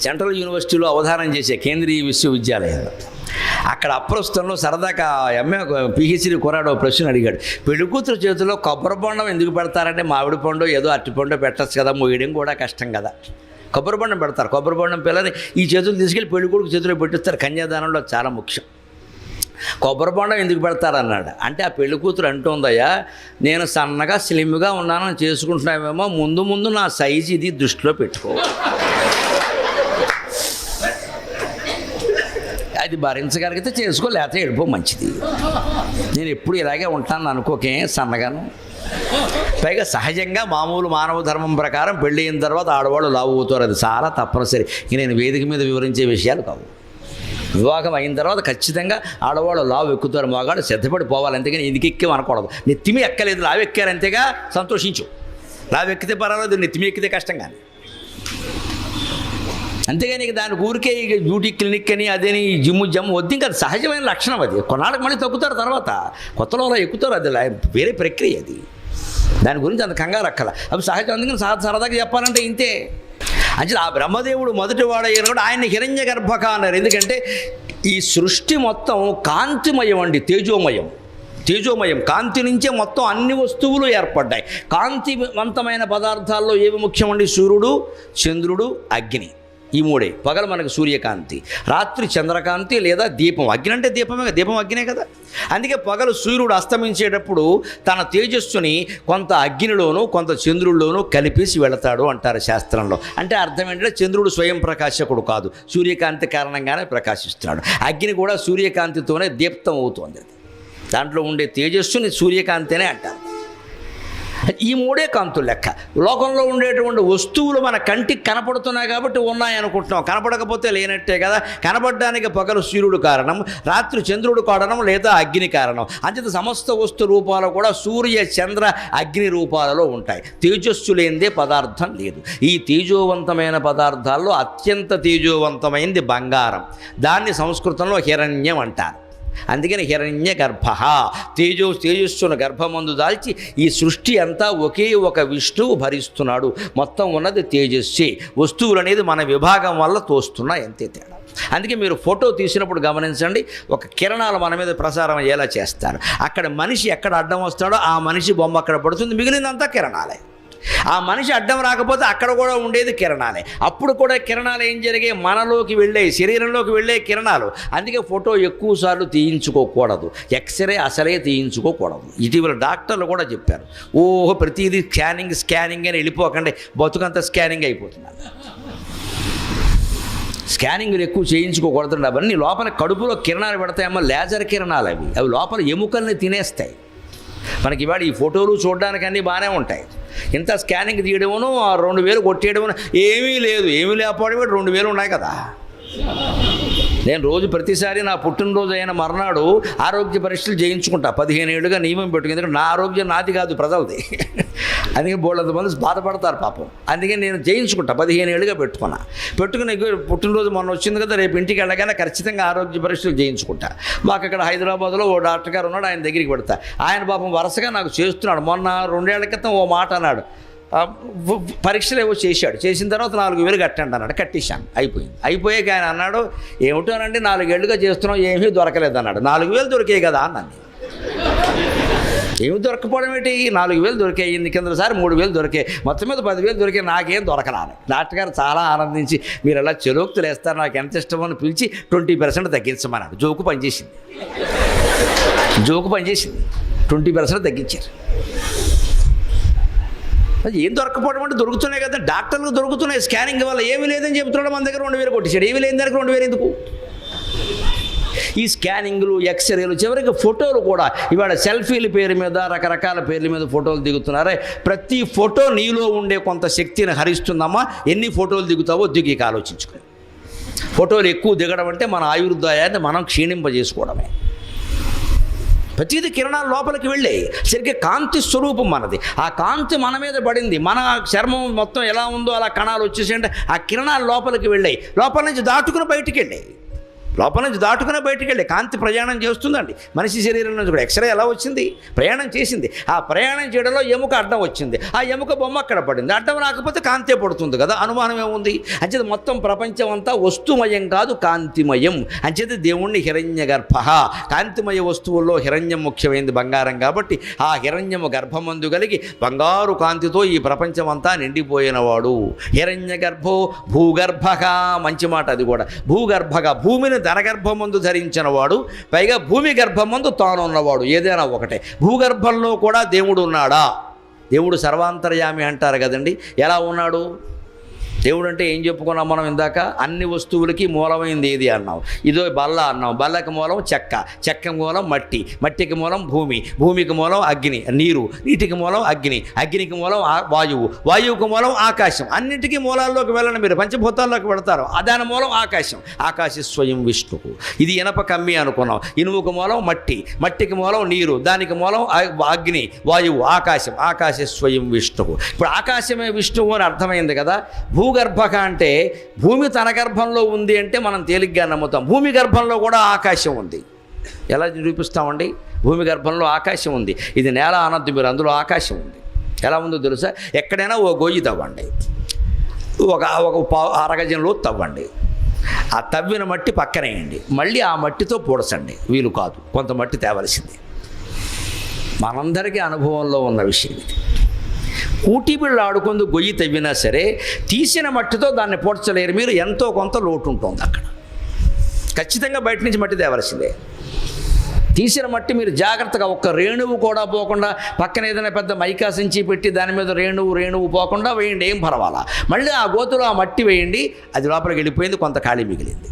Central యూనివర్సిటీలో అవధానం చేసే కేంద్రీయ విశ్వవిద్యాలయంలో. అక్కడ అప్రస్తుతంలో సరదాగా ఎంఏ పిహెచ్డి కుర్రాడు ప్రశ్న అడిగాడు, పెళ్లి కూతురు చేతిలో కొబ్బరి బొండం ఎందుకు పెడతారంటే మామిడి పండు ఏదో అరటి పండు పెట్టచ్చు కదా, మోయడం కూడా కష్టం కదా. కొబ్బరి బొండం పెడతారు. కొబ్బరి బొండం పిల్లని ఈ చేతులు తీసుకెళ్ళి పెళ్లి కొడుకు చేతిలో పెట్టిస్తారు. కన్యాదానంలో చాలా ముఖ్యం. కొబ్బరి బొండం ఎందుకు పెడతారన్నాడు. అంటే ఆ పెళ్లి కూతురు అంటుందయ్యా, నేను సన్నగా స్లిమ్గా ఉన్నానని చేసుకుంటున్నామేమో, ముందు ముందు నా సైజు ఇది దృష్టిలో పెట్టుకో. అది భరించగలిగితే చేసుకో, లేకపోతే వెళ్ళిపో, మంచిది. నేను ఎప్పుడు ఇలాగే ఉంటాను అనుకోకే, సన్నగాను. పైగా సహజంగా మామూలు మానవ ధర్మం ప్రకారం పెళ్ళి అయిన తర్వాత ఆడవాళ్ళు లావు అవుతారు. అది చాలా తప్పనిసరి. ఇక నేను వేదిక మీద వివరించే విషయాలు కావు. వివాహం అయిన తర్వాత ఖచ్చితంగా ఆడవాళ్ళు లావు ఎక్కుతారు. మగాడు శ్రద్ధపడి పోవాలి. అంతేగాని ఇది ఎక్కి అనకూడదు. నెత్తిమి ఎక్కలేదు, లావు ఎక్కారు అంతేగా సంతోషించు. లావు ఎక్కితే పర్వాలేదు, నెత్తిమి ఎక్కితే కష్టం. కానీ అంతేగాని ఇక దానికి ఊరికే ఇక బ్యూటీ క్లినిక్ అని అదేని జిమ్ము జమ్ము వద్దు. ఇంకా అది సహజమైన లక్షణం. అది కొన్నాళ్ళకి మళ్ళీ తగ్గుతారు. తర్వాత కొత్తలో అలా ఎక్కుతారు. అది వేరే ప్రక్రియ. అది దాని గురించి అంత కంగారు అక్కల. అవి సహజం. అందుకని సరదాగా చెప్పాలంటే ఇంతే. అంటే ఆ బ్రహ్మదేవుడు మొదటి వాడయ్యారు కూడా ఆయన్ని హిరణ్య గర్భక అన్నారు. ఎందుకంటే ఈ సృష్టి మొత్తం కాంతిమయం అండి, తేజోమయం. కాంతి నుంచే మొత్తం అన్ని వస్తువులు ఏర్పడ్డాయి. కాంతివంతమైన పదార్థాల్లో ఏవి ముఖ్యమండి? సూర్యుడు, చంద్రుడు, అగ్ని. ఈ మూడే. పగలు మనకు సూర్యకాంతి, రాత్రి చంద్రకాంతి లేదా దీపం. అగ్ని అంటే దీపమే, దీపం అగ్నే కదా. అందుకే పగలు సూర్యుడు అస్తమించేటప్పుడు తన తేజస్సుని కొంత అగ్నిలోనూ కొంత చంద్రుల్లోనూ కలిపేసి వెళతాడు అంటారు శాస్త్రంలో. అంటే అర్థం ఏంటంటే చంద్రుడు స్వయం ప్రకాశకుడు కాదు, సూర్యకాంతి కారణంగానే ప్రకాశిస్తున్నాడు. అగ్ని కూడా సూర్యకాంతితోనే దీప్తం అవుతుంది. దాంట్లో ఉండే తేజస్సుని సూర్యకాంతినే అంటారు. ఈ మూడే కాంతులు లెక్క. లోకంలో ఉండేటువంటి వస్తువులు మన కంటికి కనపడుతున్నాయి కాబట్టి ఉన్నాయనుకుంటున్నాం. కనపడకపోతే లేనట్టే కదా. కనపడడానికి పగలు సూర్యుడు కారణం, రాత్రి చంద్రుడు కారణం లేదా అగ్ని కారణం. అంచేత సమస్త వస్తు రూపాలు కూడా సూర్య చంద్ర అగ్ని రూపాలలో ఉంటాయి. తేజస్సు లేనిదే పదార్థం లేదు. ఈ తేజోవంతమైన పదార్థాల్లో అత్యంత తేజోవంతమైనది బంగారం. దాన్ని సంస్కృతంలో హిరణ్యం అంటారు. అందుకని హిరణ్య గర్భ, తేజస్సును గర్భమందు దాల్చి ఈ సృష్టి అంతా ఒకే ఒక విష్ణువు భరిస్తున్నాడు. మొత్తం ఉన్నది తేజస్సే. వస్తువులు అనేది మన విభాగం వల్ల తోస్తున్నాయి, అంతే తేడా. అందుకే మీరు ఫోటో తీసినప్పుడు గమనించండి, ఒక కిరణాలు మన మీద ప్రసారం అయ్యేలా చేస్తారు. అక్కడ మనిషి ఎక్కడ అడ్డం వస్తాడో ఆ మనిషి బొమ్మ అక్కడ పడుతుంది, మిగిలినంతా కిరణాలే. ఆ మనిషి అడ్డం రాకపోతే అక్కడ కూడా ఉండేది కిరణాలే. అప్పుడు కూడా కిరణాలు ఏం జరిగాయి? మనలోకి వెళ్ళే, శరీరంలోకి వెళ్ళే కిరణాలు. అందుకే ఫోటో ఎక్కువ సార్లు తీయించుకోకూడదు. ఎక్స్రే అసలే తీయించుకోకూడదు. ఇటీవల డాక్టర్లు కూడా చెప్పారు, ఓహో ప్రతిదీ స్కానింగ్ అని వెళ్ళిపోకండి, బతుకంతా స్కానింగ్ అయిపోతున్నారు. స్కానింగ్లు ఎక్కువ చేయించుకోకూడదు. అవన్నీ లోపల కడుపులో కిరణాలు పెడతాయమ్మా, లేజర్ కిరణాలు. అవి లోపల ఎముకల్ని తినేస్తాయి. మనకి ఇవాళ ఈ ఫోటోలు చూడడానికి అన్నీ బాగానే ఉంటాయి. ఇంత స్కానింగ్ తీయడమును 2000 కొట్టేయడమును ఏమీ లేదు. ఏమీ లేకపోవడం 2000 ఉన్నాయి కదా. నేను రోజు ప్రతిసారి నా పుట్టినరోజు అయిన మర్నాడు ఆరోగ్య పరీక్షలు చేయించుకుంటా. 15 ఏళ్ళుగా నియమం పెట్టుకుని. ఎందుకంటే నా ఆరోగ్యం నాది కాదు, ప్రజలది. అందుకే బోళ్ళంతమంది బాధపడతారు పాపం. అందుకే నేను చేయించుకుంటా. 15 ఏళ్ళుగా పెట్టుకుని పుట్టినరోజు మొన్న వచ్చింది కదా, రేపు ఇంటికి వెళ్ళగానే ఖచ్చితంగా ఆరోగ్య పరీక్షలు చేయించుకుంటా. మాకు అక్కడ హైదరాబాద్లో ఓ డాక్టర్ గారు ఉన్నాడు, ఆయన దగ్గరికి పెడతా. ఆయన పాపం వరుసగా నాకు చేస్తున్నాడు. మొన్న 2 ఏళ్ల క్రితం ఓ మాట అన్నాడు, పరీక్షలు ఏవో చేసిన తర్వాత 4000 కట్టండి అన్నాడు. కట్టేశాను, అయిపోయాక ఆయన అన్నాడు, ఏమిటోనండి 4 ఏళ్ళుగా చేస్తున్నాం, ఏమీ దొరకలేదు అన్నాడు. 4000 దొరికాయి కదా అన్నాను. ఏమి దొరకపోవడం ఏంటి? 4000 దొరికాయి. కిందసారి 3000 దొరికాయి. మొత్తం మీద 10,000 దొరికాయి. నాకేం దొరకరాను. డాక్టర్ గారు చాలా ఆనందించి, మీరు ఎలా చెలోక్తులు వేస్తారు, నాకు ఎంత ఇష్టమో అని పిలిచి 20% తగ్గించమన్నాడు. జోకు పనిచేసింది. 20% తగ్గించారు. అది ఏం దొరకపోవడం అంటే దొరుకుతున్నాయి కదా, డాక్టర్లకు దొరుకుతున్నాయి. స్కానింగ్ వల్ల ఏమీ లేదని చెబుతున్నాడు, మన దగ్గర 2000 కొట్టేశాడు. ఏమీ లేని దానికి 2000 ఎందుకు? ఈ స్కానింగ్లు, ఎక్స్రేలు, చివరికి ఫోటోలు కూడా. ఇవాళ సెల్ఫీల పేరు మీద, రకరకాల పేర్ల మీద ఫోటోలు దిగుతున్నారే. ప్రతి ఫోటో నీలో ఉండే కొంత శక్తిని హరిస్తుందమ్మా. ఎన్ని ఫోటోలు దిగుతావో దిగి ఆలోచించుకోండి. ఫోటోలు ఎక్కువ దిగడం అంటే మన ఆయుర్దాయాన్ని మనం క్షీణింపజేసుకోవడమే. ప్రతిదీ కిరణాలు లోపలికి వెళ్ళాయి. సరిగ్గా కాంతి స్వరూపం మనది. ఆ కాంతి మన మీద పడింది. మన చర్మం మొత్తం ఎలా ఉందో అలా కణాలు వచ్చేసి అంటే ఆ కిరణాలు లోపలికి వెళ్ళాయి. లోపల నుంచి దాటుకుని బయటికి వెళ్ళాయి. లోపల నుంచి దాటుకునే బయటికి వెళ్ళి కాంతి ప్రయాణం చేస్తుందండి. మనిషి శరీరం నుంచి కూడా ఎక్స్రే ఎలా వచ్చింది? ప్రయాణం చేసింది. ఆ ప్రయాణం చేయడంలో ఎముక అడ్డం వచ్చింది. ఆ ఎముక బొమ్మ అక్కడ పడింది. అడ్డం రాకపోతే కాంతే పడుతుంది కదా, అనుమానం ఏముంది? అంచేది మొత్తం ప్రపంచం అంతా వస్తుమయం కాదు, కాంతిమయం. అంచేది దేవుణ్ణి హిరణ్య గర్భ, కాంతిమయ వస్తువుల్లో హిరణ్యం ముఖ్యమైనది, బంగారం కాబట్టి ఆ హిరణ్యము గర్భమందు కలిగి బంగారు కాంతితో ఈ ప్రపంచం అంతా నిండిపోయినవాడు. హిరణ్య గర్భో భూగర్భగా, మంచి మాట అది కూడా. భూగర్భగా, భూమిని తన గర్భమందు ధరించిన వాడు, పైగా భూమి గర్భమందు తాను ఉన్నవాడు. ఏదైనా ఒకటే. భూగర్భంలో కూడా దేవుడు ఉన్నాడా? దేవుడు సర్వాంతర్యామి అంటారు కదండి. ఎలా ఉన్నాడు దేవుడు అంటే? ఏం చెప్పుకున్నాం మనం ఇందాక? అన్ని వస్తువులకి మూలమైంది ఏది అన్నాం? ఇదో బల్ల అన్నాం. బల్లకి మూలం చెక్క, చెక్క మూలం మట్టి, మట్టికి మూలం భూమి, భూమికి మూలం అగ్ని నీరు, నీటికి మూలం అగ్ని, అగ్నికి మూలం వాయువు, వాయువుకి మూలం ఆకాశం. అన్నింటికీ మూలాల్లోకి వెళ్ళండి మీరు, పంచభూతాల్లోకి వెళతారు. దాని మూలం ఆకాశం. ఆకాశ స్వయం విష్ణువు. ఇది ఇనప కమ్మి అనుకున్నాం. ఇనుముకు మూలం మట్టి, మట్టికి మూలం నీరు, దానికి మూలం అగ్ని, వాయువు, ఆకాశం. ఆకాశ స్వయం విష్ణువు. ఇప్పుడు ఆకాశమే విష్ణువు అని అర్థమైంది కదా. భూగర్భక అంటే భూమి తన గర్భంలో ఉంది అంటే మనం తేలిగ్గా నమ్ముతాం. భూమి గర్భంలో కూడా ఆకాశం ఉంది. ఎలా నిరూపిస్తామండి? భూమి గర్భంలో ఆకాశం ఉంది. ఇది నేల అనద్దు మీరు, అందులో ఆకాశం ఉంది. ఎలా ఉందో తెలుసా? ఎక్కడైనా ఓ గొయ్యి తవ్వండి, ఒక అరగజంలో తవ్వండి. ఆ తవ్విన మట్టి పక్కనేయండి, మళ్ళీ ఆ మట్టితో పూడసండి. వీలు కాదు, కొంత మట్టి తేవలసింది. మనందరికీ అనుభవంలో ఉన్న విషయం ఇది. కూటి బిళ్ళు ఆడుకుంటూ గొయ్యి తవ్వినా సరే తీసిన మట్టితో దాన్ని పూడ్చలేరు మీరు. ఎంతో కొంత లోటు ఉంటుంది అక్కడ. ఖచ్చితంగా బయట నుంచి మట్టి తేవలసిందే. తీసిన మట్టి మీరు జాగ్రత్తగా, ఒక్క రేణువు కూడా పోకుండా, పక్కన ఏదైనా పెద్ద మైకా సంచి పెట్టి దాని మీద రేణువు పోకుండా వేయండి, ఏం పర్వాలా. మళ్ళీ ఆ గోతులో ఆ మట్టి వేయండి, అది లోపలికి వెళ్ళిపోయింది, కొంత ఖాళీ మిగిలింది.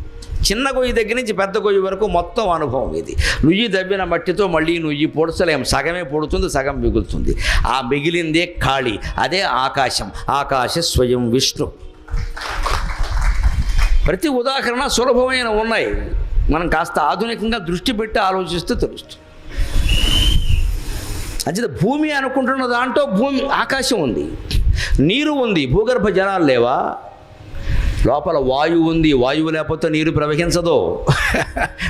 చిన్న గొయ్యి దగ్గర నుంచి పెద్ద గొయ్యి వరకు మొత్తం అనుభవం ఇది. నుయ్యి దవ్విన మట్టితో మళ్ళీ నుయ్యి పొడచలేం. సగమే పొడుతుంది, సగం మిగులుతుంది. ఆ మిగిలిందే ఖాళీ, అదే ఆకాశం. ఆకాశ స్వయం విష్ణు. ప్రతి ఉదాహరణ సులభమైన ఉన్నాయి. మనం కాస్త ఆధునికంగా దృష్టి పెట్టి ఆలోచిస్తే తెలుస్తుంది. అంటే భూమి అనుకుంటున్న దాంట్లో ఆకాశం ఉంది, నీరు ఉంది, భూగర్భ జలాలు లేవా? లోపల వాయువు ఉంది. వాయువు లేకపోతే నీరు ప్రవహించదు.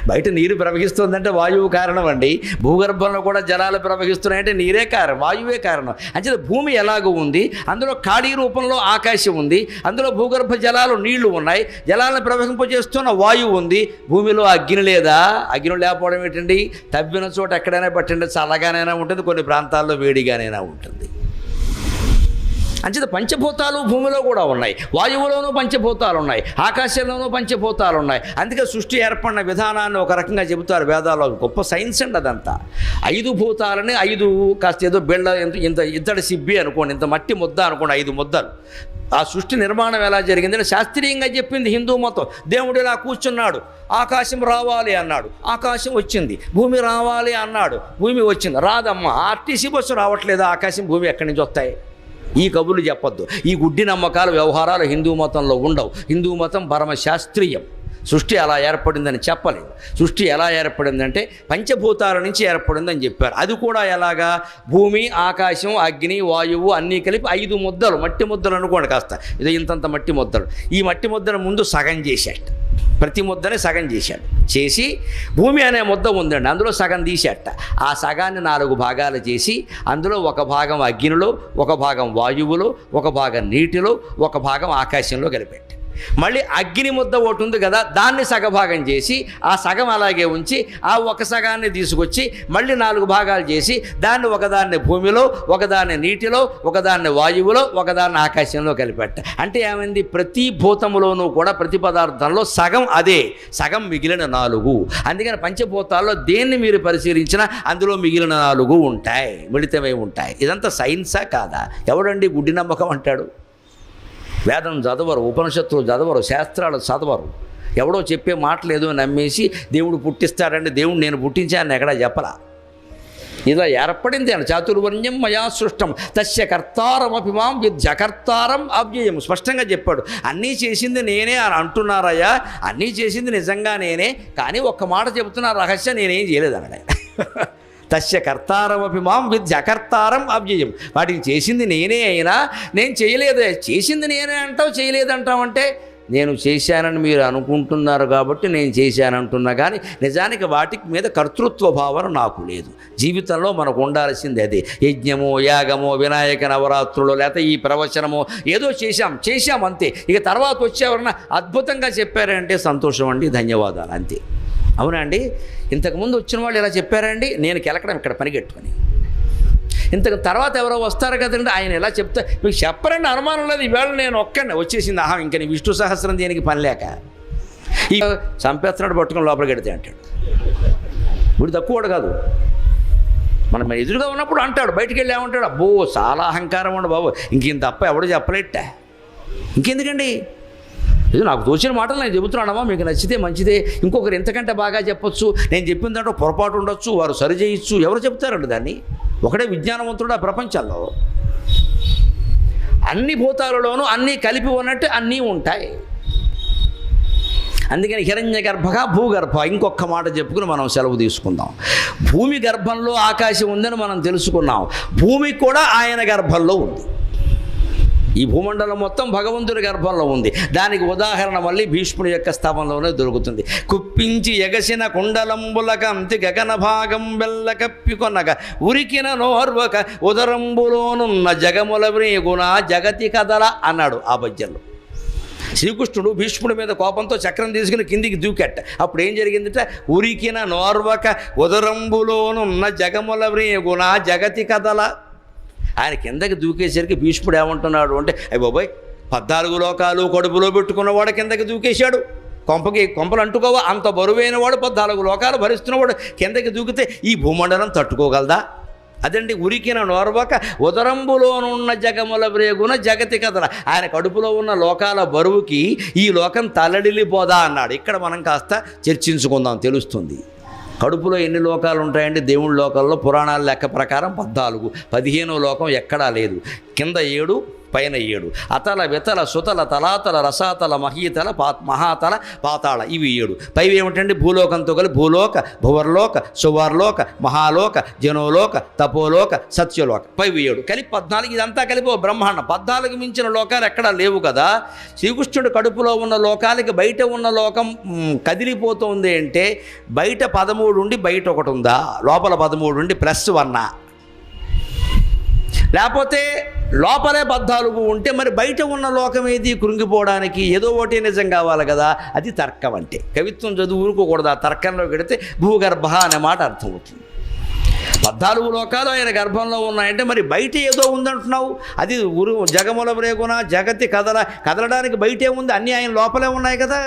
బయట నీరు ప్రవహిస్తుందంటే వాయువు కారణం అండి. భూగర్భంలో కూడా జలాలు ప్రవహిస్తున్నాయంటే నీరే కారణం, వాయువే కారణం. అంటే భూమి ఎలాగూ ఉంది, అందులో ఖాళీ రూపంలో ఆకాశం ఉంది, అందులో భూగర్భ జలాలు నీళ్లు ఉన్నాయి, జలాలను ప్రవహింపజేస్తున్న వాయువు ఉంది. భూమిలో అగ్ని లేదా? అగ్ని లేకపోవడం ఏంటండి? తవ్విన చోట ఎక్కడైనా పట్టండి, చల్లగానైనా ఉంటుంది, కొన్ని ప్రాంతాల్లో వేడిగానైనా ఉంటుంది. అంచేత పంచభూతాలు భూమిలో కూడా ఉన్నాయి, వాయువులోనూ పంచభూతాలు ఉన్నాయి, ఆకాశంలోనూ పంచభూతాలు ఉన్నాయి. అందుకే సృష్టి ఏర్పడిన విధానాన్ని ఒక రకంగా చెబుతారు వేదాల్లో. గొప్ప సైన్స్ అండి అదంతా. 5 భూతాలని 5 కాస్త ఏదో బిళ్ళ ఇంత ఇద్దడి సిబ్బి అనుకోండి, ఇంత మట్టి ముద్ద అనుకోండి, 5 ముద్దలు. ఆ సృష్టి నిర్మాణం ఎలా జరిగిందని శాస్త్రీయంగా చెప్పింది హిందూ మతం. దేవుడు ఇలా కూర్చున్నాడు, ఆకాశం రావాలి అన్నాడు, ఆకాశం వచ్చింది. భూమి రావాలి అన్నాడు, భూమి వచ్చింది. రాదమ్మా, ఆర్టీసీ బస్సు రావట్లేదు, ఆకాశం భూమి ఎక్కడి నుంచి వస్తాయి? ఈ కబుర్లు చెప్పొద్దు. ఈ గుడ్డి నమ్మకాలు, వ్యవహారాలు హిందూ మతంలో ఉండవు. హిందూ మతం పరమశాస్త్రీయం. సృష్టి అలా ఏర్పడిందని చెప్పలేదు. సృష్టి ఎలా ఏర్పడిందంటే పంచభూతాల నుంచి ఏర్పడిందని చెప్పారు. అది కూడా ఎలాగా? భూమి, ఆకాశం, అగ్ని, వాయువు అన్నీ కలిపి 5 ముద్దలు, మట్టి ముద్దలు అనుకోండి. కాస్త ఇది ఇంతంత మట్టి ముద్దలు. ఈ మట్టి ముద్దను ముందు సగం చేశాడు. ప్రతి ముద్దని సగం చేశాడు. చేసి భూమి అనే ముద్ద ఉందండి, అందులో సగం తీసేట. ఆ సగాన్ని 4 భాగాలు చేసి అందులో ఒక భాగం అగ్నిలో, ఒక భాగం వాయువులో, ఒక భాగం నీటిలో, ఒక భాగం ఆకాశంలో కలిపెట్టాడు. మళ్ళీ అగ్ని ముద్ద ఒకటి ఉంది కదా, దాన్ని సగభాగం చేసి ఆ సగం అలాగే ఉంచి ఆ ఒక సగాన్ని తీసుకొచ్చి మళ్ళీ 4 భాగాలు చేసి దాన్ని ఒకదాన్ని భూమిలో, ఒకదాన్ని నీటిలో, ఒకదాన్ని వాయువులో, ఒకదాన్ని ఆకాశంలో కలిపెట్ట. అంటే ఏమైంది? ప్రతి భూతములోనూ కూడా ప్రతి పదార్థంలో సగం అదే, సగం మిగిలిన 4. అందుకని పంచభూతాల్లో దేన్ని మీరు పరిశీలించినా అందులో మిగిలిన 4 ఉంటాయి, మిళితమై ఉంటాయి. ఇదంతా సైన్సా కాదా? ఎవడండి గుడ్డి నమ్మకం అంటాడు? వేదం చదవరు, ఉపనిషత్తులు చదవరు, శాస్త్రాలు చదవరు. ఎవడో చెప్పే మాటలు ఏదో నమ్మేసి దేవుడు పుట్టిస్తాడంటే దేవుడు నేను పుట్టించాను ఎక్కడా చెప్పలా. ఇలా ఏర్పడింది అని చాతుర్వర్ణ్యం మయా సృష్టం తస్య కర్తారమపి మాం విద్యకర్తారం అవ్యయం. స్పష్టంగా చెప్పాడు. అన్నీ చేసింది నేనే అని అంటున్నారయ్యా, అన్నీ చేసింది నిజంగా నేనే, కానీ ఒక్క మాట చెబుతున్న రహస్యం నేనేం చేయలేదన్నాడు. తస్య కర్తారమపి మాం విద్యకర్తారం అవ్యయం. వాటికి చేసింది నేనే అయినా నేను చేయలేదు. చేసింది నేనే అంటావు, చేయలేదంటావు అంటే నేను చేశానని మీరు అనుకుంటున్నారు కాబట్టి నేను చేశానంటున్నా, కానీ నిజానికి వాటికి మీద కర్తృత్వ భావన నాకు లేదు. జీవితంలో మనకు ఉండాల్సింది అదే. యజ్ఞమో యాగమో వినాయక నవరాత్రులు లేకపోతే ఈ ప్రవచనమో ఏదో చేశాం అంతే. ఇక తర్వాత వచ్చేవరన్నా అద్భుతంగా చెప్పారంటే సంతోషం అండి, ధన్యవాదాలు అంతే. అవునా అండి? ఇంతకుముందు వచ్చిన వాళ్ళు ఇలా చెప్పారండి, నేను కెలకడం ఇక్కడ పనిగట్టుకొని. ఇంతకు తర్వాత ఎవరో వస్తారు కదండి, ఆయన ఎలా చెప్తా మీకు చెప్పరండి, అనుమానం లేదు. ఈవేళ నేను ఒక్కడిని వచ్చేసింది, ఇంక నీ విష్ణు సహస్రం దేనికి పని లేక ఈ చంపేస్తున్నాడు పట్టుకొని లోపలికి వెడితే అంటాడు. వీడు తక్కువడు కాదు, మనం ఎదురుగా ఉన్నప్పుడు అంటాడు, బయటికి వెళ్ళి ఏమంటాడు, అబ్బో చాలా అహంకారం ఉండు బాబు, ఇంకేం తప్ప ఎవడో చెప్పలేట, ఇంకెందుకండి, ఇది నాకు తోచిన మాటలు నేను చెబుతున్నానమ్మా, మీకు నచ్చితే మంచిదే, ఇంకొకరు ఎంతకంటే బాగా చెప్పొచ్చు, నేను చెప్పిన దాంట్లో పొరపాటు ఉండొచ్చు, వారు సరి చేయొచ్చు, ఎవరు చెప్తారండి దాన్ని? ఒకడే విజ్ఞానవంతుడు ఆ ప్రపంచంలో. అన్ని భూతాలలోనూ అన్నీ కలిపి ఉన్నట్టు అన్నీ ఉంటాయి. అందుకని హిరణ్య గర్భగా భూగర్భ. ఇంకొక మాట చెప్పుకుని మనం సెలవు తీసుకుందాం. భూమి గర్భంలో ఆకాశం ఉందని మనం తెలుసుకున్నాం, భూమి కూడా ఆయన గర్భంలో ఉంది. ఈ భూమండలం మొత్తం భగవంతుడి గర్భంలో ఉంది. దానికి ఉదాహరణ మళ్ళీ భీష్ముడి యొక్క స్థానంలోనే దొరుకుతుంది. కుప్పించి ఎగసిన కుండలంబుల కంతి గగన భాగం బెల్ల కప్పికొనగా ఉరికిన నోర్వక ఉదరంబులోనున్న జగముల వ్రేగున జగతి కదల అన్నాడు ఆ పద్యంలో. శ్రీకృష్ణుడు భీష్ముడి మీద కోపంతో చక్రం తీసుకుని కిందికి దూకెట్ట. అప్పుడు ఏం జరిగిందిట? ఉరికిన నోర్వక ఉదరంబులోనున్న జగముల వ్రేగున జగతి కదల. ఆయన కిందకి దూకేసరికి భీష్ముడు ఏమంటున్నాడు అంటే, అయ్య బాబాయ్ 14 లోకాలు కడుపులో పెట్టుకున్నవాడు కిందకి దూకేశాడు, కొంపలు అంటుకోవా, అంత బరువైన వాడు 14 లోకాలు భరిస్తున్నవాడు కిందకి దూకితే ఈ భూమండలం తట్టుకోగలదా? అదండి ఉరికిన నోర్వక ఉదరంబులోనున్న జగముల వ్రేగున జగతి కదల. ఆయన కడుపులో ఉన్న లోకాల బరువుకి ఈ లోకం తల్లడిల్లిపోదా అన్నాడు. ఇక్కడ మనం కాస్త చర్చించుకుందాం, తెలుస్తుంది. కడుపులో ఎన్ని లోకాలు ఉంటాయండి? దేవుడి లోకాల్లో పురాణాల లెక్క ప్రకారం 14. 15వ లోకం ఎక్కడా లేదు. కింద 7, పైన 7. అతల వితల సుతల తలాతల రసాతల మహీతల మహాతల పాతాళ, ఇవి 7. పైవి ఏమిటండి? భూలోకంతో కలిపి భూలోక, భువర్లోక, సువర్లోక, మహాలోక, జనోలోక, తపోలోక, సత్యలోక, పైవి 7 కలిపి 14. ఇదంతా కలిపి బ్రహ్మాండం. 14 మించిన లోకాలు ఎక్కడా లేవు కదా. శ్రీకృష్ణుడు కడుపులో ఉన్న లోకాలకి బయట ఉన్న లోకం కదిలిపోతుంది అంటే బయట 13 ఉండి బయట ఒకటి ఉందా? లోపల 13 ఉండి +1, లేకపోతే లోపలే 14 ఉంటే మరి బయట ఉన్న లోకం ఏది కృంగిపోవడానికి? ఏదో ఒకటి నిజం కావాలి కదా. అది తర్కం అంటే. కవిత్వం చదువు ఊరుకోకూడదు, ఆ తర్కంలో పెడితే భూగర్భ అనే మాట అర్థమవుతుంది. 14 లోకాలు ఆయన గర్భంలో ఉన్నాయంటే మరి బయట ఏదో ఉందంటున్నావు. అది జగముల వ్రేగున జగతి కదలడానికి బయటే ఉంది, అన్నీ ఆయన లోపలే ఉన్నాయి కదా.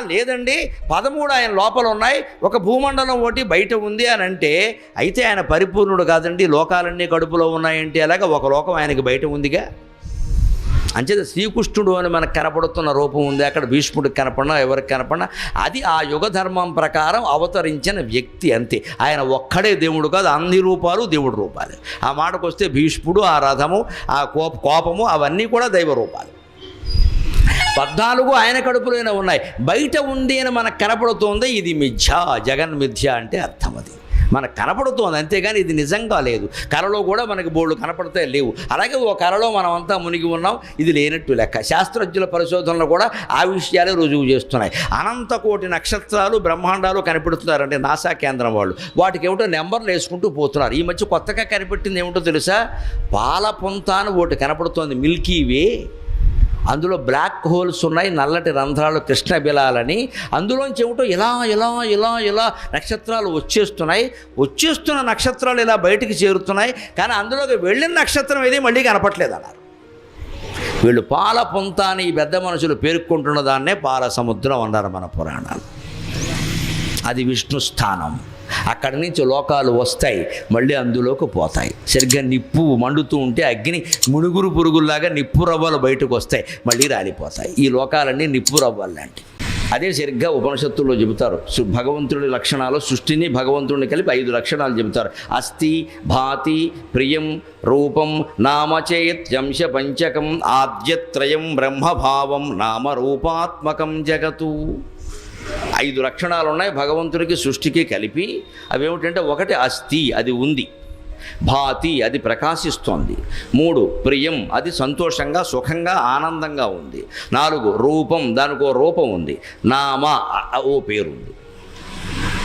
లేదండి 13 ఆయన లోపల ఉన్నాయి, ఒక భూమండలం ఒకటి బయట ఉంది అని అంటే అయితే ఆయన పరిపూర్ణుడు కాదండి. లోకాలన్నీ కడుపులో ఉన్నాయంటే అలాగా ఒక లోకం ఆయనకి బయట ఉందిగా. అంచేత శ్రీకృష్ణుడు అని మనకు కనపడుతున్న రూపం ఉంది, అక్కడ భీష్ముడికి కనపడినా ఎవరికి కనపడినా అది ఆ యుగ ధర్మం ప్రకారం అవతరించిన వ్యక్తి అంతే. ఆయన ఒక్కడే దేవుడు కాదు, అన్ని రూపాలు దేవుడి రూపాలు. ఆ మాటకు వస్తే భీష్ముడు, ఆ రథము, ఆ కోపము అవన్నీ కూడా దైవ రూపాలు. 14 ఆయన కడుపులోనే ఉన్నాయి, బయట ఉంది అని మనకు కనపడుతోంది. ఇది మిథ్య, జగన్ మిథ్య అంటే అర్థం అది మనకు కనపడుతోంది, అంతేగాని ఇది నిజంగా లేదు. కళలో కూడా మనకి బోళ్ళు కనపడితే లేవు. అలాగే ఓ కళలో మనమంతా మునిగి ఉన్నాం, ఇది లేనట్టు లెక్క. శాస్త్రజ్ఞుల పరిశోధనలు కూడా ఆ విషయాలే రుజువు చేస్తున్నాయి. అనంత కోటి నక్షత్రాలు బ్రహ్మాండాలు కనిపెడుతున్నారంటే నాసా కేంద్రం వాళ్ళు. వాటికి ఏమిటో నెంబర్లు వేసుకుంటూ పోతున్నారు. ఈ మధ్య కొత్తగా కనిపెట్టింది ఏమిటో తెలుసా? పాలపుంత అని ఒకటి కనపడుతోంది, మిల్కీ వే. అందులో బ్లాక్ హోల్స్ ఉన్నాయి, నల్లటి రంధ్రాలు, కృష్ణ బిలాలని. అందులోంచి ఏమిటో ఇలా ఇలా ఇలా ఇలా నక్షత్రాలు వచ్చేస్తున్న నక్షత్రాలు ఇలా బయటికి చేరుతున్నాయి, కానీ అందులోకి వెళ్ళిన నక్షత్రం ఏది మళ్ళీ కనపట్లేదు అన్నారు. వీళ్ళు పాలపుంత అని ఈ పెద్ద మనుషులు పేర్కొంటున్న దాన్నే పాల సముద్రం అన్నారు మన పురాణాలు. అది విష్ణు స్థానం. అక్కడి నుంచి లోకాలు వస్తాయి, మళ్ళీ అందులోకి పోతాయి. సరిగ్గా నిప్పు మండుతూ ఉంటే అగ్ని మునుగురు పురుగుల్లాగా నిప్పు రవ్వలు బయటకు వస్తాయి, మళ్ళీ రాలిపోతాయి. ఈ లోకాలన్నీ నిప్పు రవ్వలు లాంటివి. అదే సరిగ్గా ఉపనిషత్తుల్లో చెబుతారు. భగవంతుడి లక్షణాలు, సృష్టిని భగవంతుడిని కలిపి 5 లక్షణాలు చెబుతారు. అస్థి, భాతి, ప్రియం, రూపం, నామచేత్యంశ పంచకం, ఆద్యత్రయం బ్రహ్మభావం, నామరూపాత్మకం జగతు. 5 లక్షణాలు ఉన్నాయి భగవంతుడికి, సృష్టికి కలిపి. అవేమిటంటే, ఒకటి అస్థి, అది ఉంది. భాతి అది ప్రకాశిస్తోంది. 3 ప్రియం అది సంతోషంగా సుఖంగా ఆనందంగా ఉంది. 4 రూపం దానికి ఓ రూపం ఉంది. నామ ఓ పేరుంది.